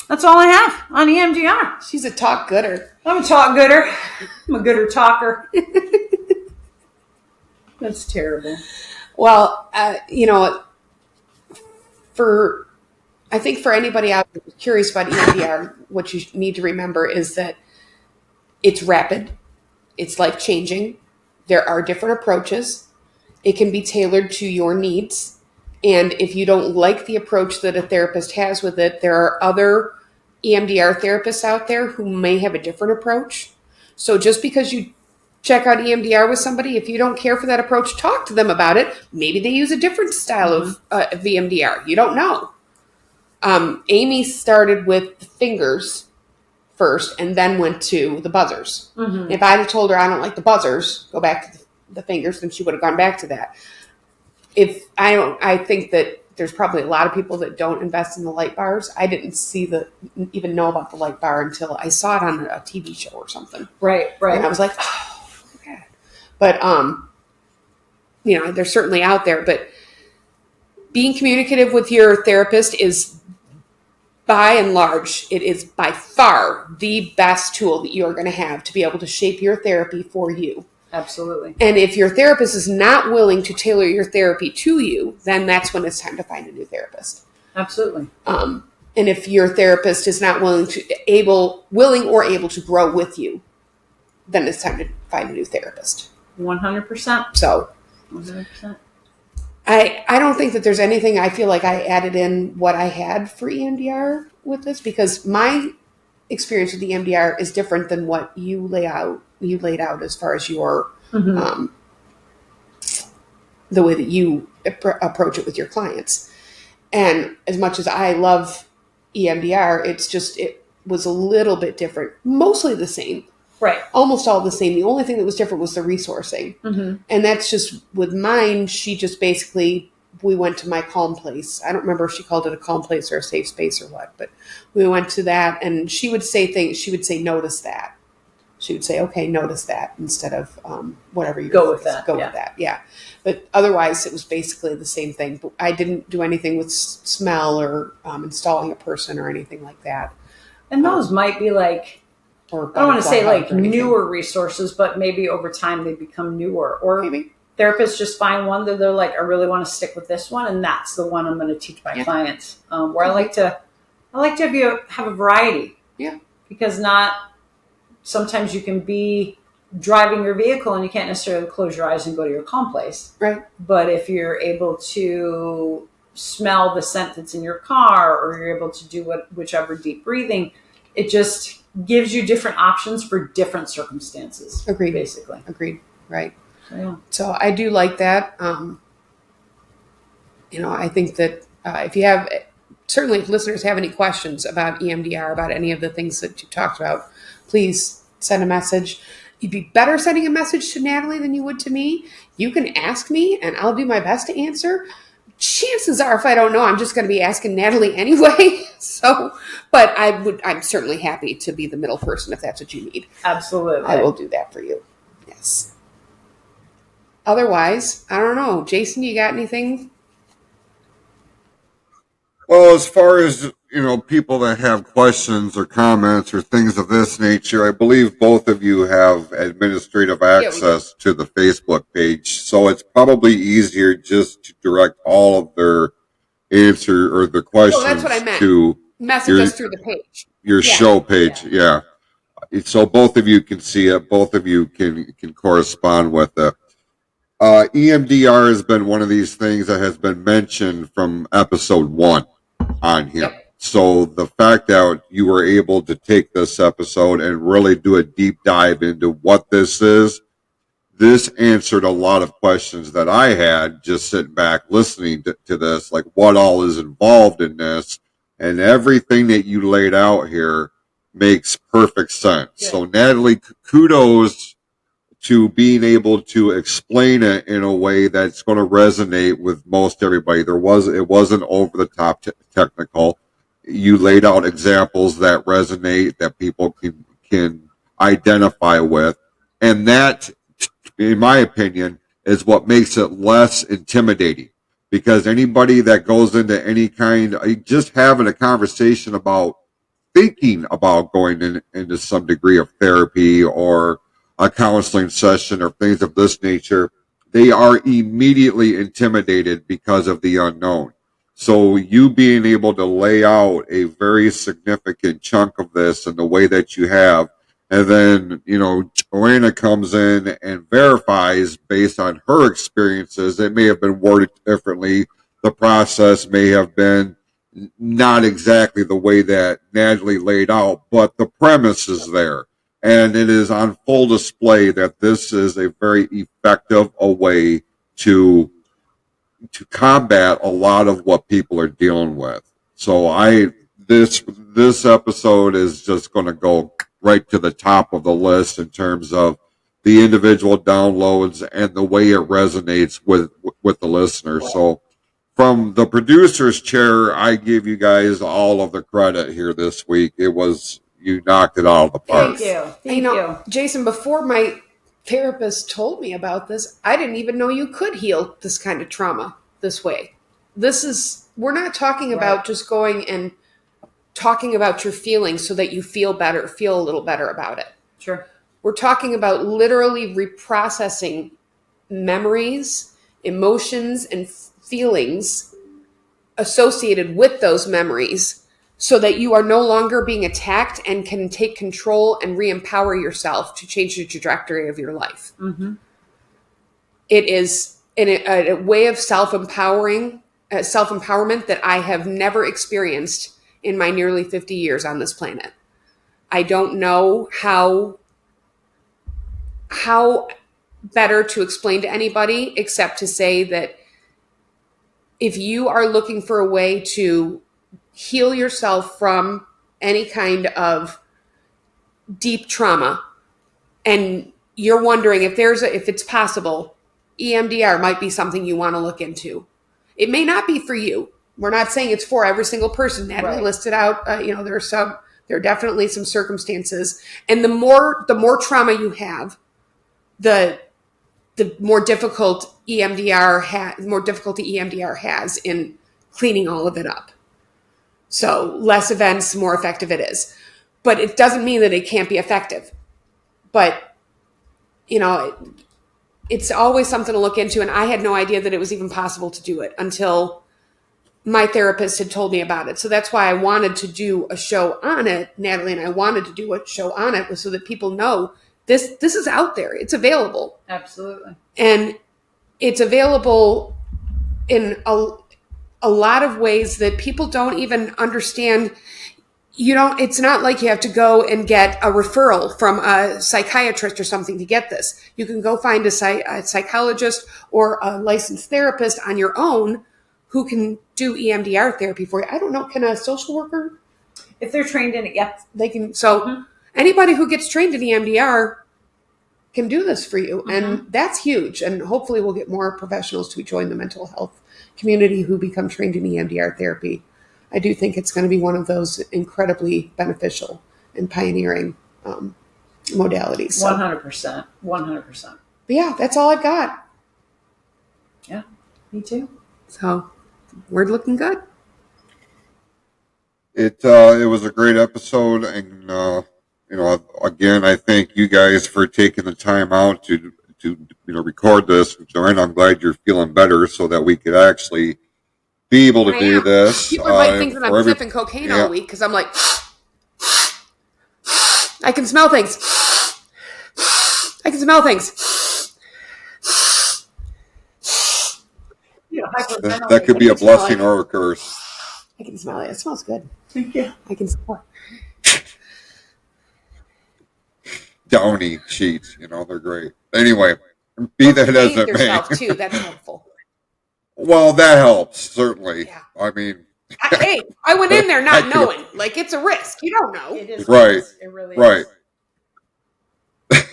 [SPEAKER 2] That's all I have on EMDR.
[SPEAKER 1] She's a talk gooder.
[SPEAKER 2] I'm a talk gooder. I'm a gooder talker. That's terrible.
[SPEAKER 1] Well, I think for anybody out there curious about EMDR, what you need to remember is that it's rapid. It's life-changing. There are different approaches. It can be tailored to your needs. And if you don't like the approach that a therapist has with it, there are other EMDR therapists out there who may have a different approach. So just because you check out EMDR with somebody, if you don't care for that approach, talk to them about it. Maybe they use a different style of EMDR. You don't know. Amy started with the fingers first and then went to the buzzers. If I had told her I don't like the buzzers, go back to the fingers, then she would have gone back to that. I think that there's probably a lot of people that don't invest in the light bars. I didn't even know about the light bar until I saw it on a TV show or something.
[SPEAKER 2] Right.
[SPEAKER 1] And I was like, oh, okay. But, they're certainly out there, but being communicative with your therapist is, by and large, it is by far the best tool that you're going to have to be able to shape your therapy for you.
[SPEAKER 2] Absolutely.
[SPEAKER 1] And if your therapist is not willing to tailor your therapy to you, then that's when it's time to find a new therapist.
[SPEAKER 2] Absolutely.
[SPEAKER 1] And if your therapist is not willing or able to grow with you, then it's time to find a new therapist.
[SPEAKER 2] 100%.
[SPEAKER 1] So
[SPEAKER 2] 100%.
[SPEAKER 1] I don't think that there's anything. I feel like I added in what I had for EMDR with this, because my experience with the EMDR is different than what you laid out as far as your the way that you approach it with your clients. And as much as I love EMDR, it was a little bit different. Mostly the same.
[SPEAKER 2] Right.
[SPEAKER 1] Almost all the same. The only thing that was different was the resourcing. And that's just, with mine, she just basically, we went to my calm place. I don't remember if she called it a calm place or a safe space or what, but we went to that, and she would say things. She would say, notice that. She would say, okay, notice that, instead of whatever you
[SPEAKER 2] go with that.
[SPEAKER 1] Go with that. Yeah. But otherwise, it was basically the same thing. But I didn't do anything with smell or installing a person or anything like that.
[SPEAKER 2] And those might be I don't want to say newer resources, but maybe over time they become newer. Or maybe therapists just find one that they're I really want to stick with this one, and that's the one I'm going to teach my clients. Where I like to have a variety.
[SPEAKER 1] Yeah.
[SPEAKER 2] Because sometimes you can be driving your vehicle and you can't necessarily close your eyes and go to your calm place.
[SPEAKER 1] Right.
[SPEAKER 2] But if you're able to smell the scent that's in your car, or you're able to do whichever deep breathing, it just gives you different options for different circumstances.
[SPEAKER 1] Agreed.
[SPEAKER 2] Basically.
[SPEAKER 1] Agreed. Right.
[SPEAKER 2] So, yeah.
[SPEAKER 1] So I do like that. I think that certainly if listeners have any questions about EMDR, about any of the things that you talked about, please send a message. You'd be better sending a message to Natalie than you would to me. You can ask me and I'll do my best to answer. Chances are, if I don't know, I'm just going to be asking Natalie anyway. But I'm certainly happy to be the middle person if that's what you need.
[SPEAKER 2] Absolutely.
[SPEAKER 1] I will do that for you. Yes. Otherwise, I don't know. Jason, you got anything?
[SPEAKER 3] Well, as far as, people that have questions or comments or things of this nature, I believe both of you have administrative access to the Facebook page. So it's probably easier just to direct all of their answer or the questions
[SPEAKER 1] that's what I meant.
[SPEAKER 3] to
[SPEAKER 1] message us through the page.
[SPEAKER 3] Your show page. Yeah. So both of you can see it. Both of you can correspond with it. EMDR has been one of these things that has been mentioned from episode 1 on here. Yep. So the fact that you were able to take this episode and really do a deep dive into what this is, this answered a lot of questions that I had just sitting back listening to this, like what all is involved in this, and everything that you laid out here makes perfect sense. Yeah. So Natalie, kudos to being able to explain it in a way that's going to resonate with most everybody. It wasn't over the top technical. You laid out examples that resonate, that people can identify with, and that, in my opinion, is what makes it less intimidating. Because anybody that goes into any kind, just having a conversation about thinking about going into some degree of therapy or a counseling session or things of this nature, they are immediately intimidated because of the unknown. So you being able to lay out a very significant chunk of this in the way that you have, and then, Joanna comes in and verifies based on her experiences. It may have been worded differently. The process may have been not exactly the way that Natalie laid out, but the premise is there. And it is on full display that this is a very effective way to combat a lot of what people are dealing with. So this episode is just going to go right to the top of the list in terms of the individual downloads and the way it resonates with the listener. So from the producer's chair, I give you guys all of the credit here this week. You knocked it out of the park.
[SPEAKER 2] Thank you.
[SPEAKER 1] Jason, before my therapist told me about this, I didn't even know you could heal this kind of trauma this way. We're not talking about just going and talking about your feelings so that you feel a little better about it.
[SPEAKER 2] Sure.
[SPEAKER 1] We're talking about literally reprocessing memories, emotions, and feelings associated with those memories so that you are no longer being attacked and can take control and re-empower yourself to change the trajectory of your life. Mm-hmm. It is a way of self-empowerment that I have never experienced in my nearly 50 years on this planet. I don't know how better to explain to anybody except to say that if you are looking for a way to heal yourself from any kind of deep trauma, and you're wondering if it's possible, EMDR might be something you want to look into. It may not be for you. We're not saying it's for every single person. Natalie listed out, there are definitely some circumstances, and the more trauma you have, the more difficult EMDR has in cleaning all of it up. So less events, more effective it is. But it doesn't mean that it can't be effective. But, it's always something to look into. And I had no idea that it was even possible to do it until my therapist had told me about it. So that's why I wanted to do a show on it. Natalie and I wanted to do a show on it so that people know this is out there. It's available.
[SPEAKER 2] Absolutely.
[SPEAKER 1] And it's available in a lot of ways that people don't even understand. it's not like you have to go and get a referral from a psychiatrist or something to get this. You can go find a psychologist or a licensed therapist on your own who can do EMDR therapy for you. I don't know, can a social worker?
[SPEAKER 2] If they're trained in it, yep.
[SPEAKER 1] They can. So anybody who gets trained in EMDR can do this for you. And that's huge. And hopefully we'll get more professionals to join the mental health community who become trained in EMDR therapy. I do think it's going to be one of those incredibly beneficial and pioneering modalities. So.
[SPEAKER 2] 100%. 100%.
[SPEAKER 1] But yeah, that's all I've got.
[SPEAKER 2] Yeah, me too.
[SPEAKER 1] So we're looking good.
[SPEAKER 3] It was a great episode, and again, I thank you guys for taking the time out to record this. Joanna, I'm glad you're feeling better, so that we could actually be able to do this.
[SPEAKER 1] People might think that I'm sniffing cocaine all week because I'm like, I can smell things. I can smell things.
[SPEAKER 3] That could be a blessing or a curse.
[SPEAKER 1] I can smell it. It smells good.
[SPEAKER 2] Thank you.
[SPEAKER 1] I can smell it.
[SPEAKER 3] Downy sheets, they're great. Anyway, be that as it may.
[SPEAKER 1] Too. That's helpful.
[SPEAKER 3] Well, that helps, certainly. Yeah. I mean,
[SPEAKER 1] I went in there not knowing. Like, it's a risk. You don't know.
[SPEAKER 2] It is
[SPEAKER 3] right.
[SPEAKER 2] It really
[SPEAKER 3] right.
[SPEAKER 2] is.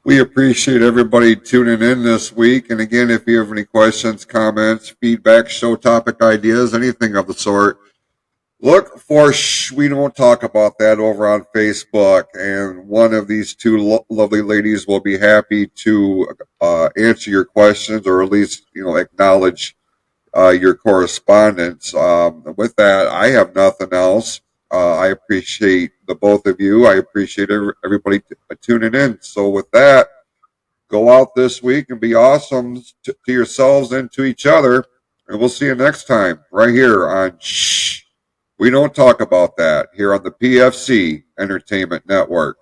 [SPEAKER 3] We appreciate everybody tuning in this week. And again, if you have any questions, comments, feedback, show topic ideas, anything of the sort, look for We Don't Talk About That over on Facebook. And one of these two lovely ladies will be happy to answer your questions, or at least, acknowledge your correspondence. With that, I have nothing else. I appreciate the both of you. I appreciate everybody tuning in. So with that, go out this week and be awesome to yourselves and to each other. And we'll see you next time right here on Shshhh. We Don't Talk About That here on the PFC Entertainment Network.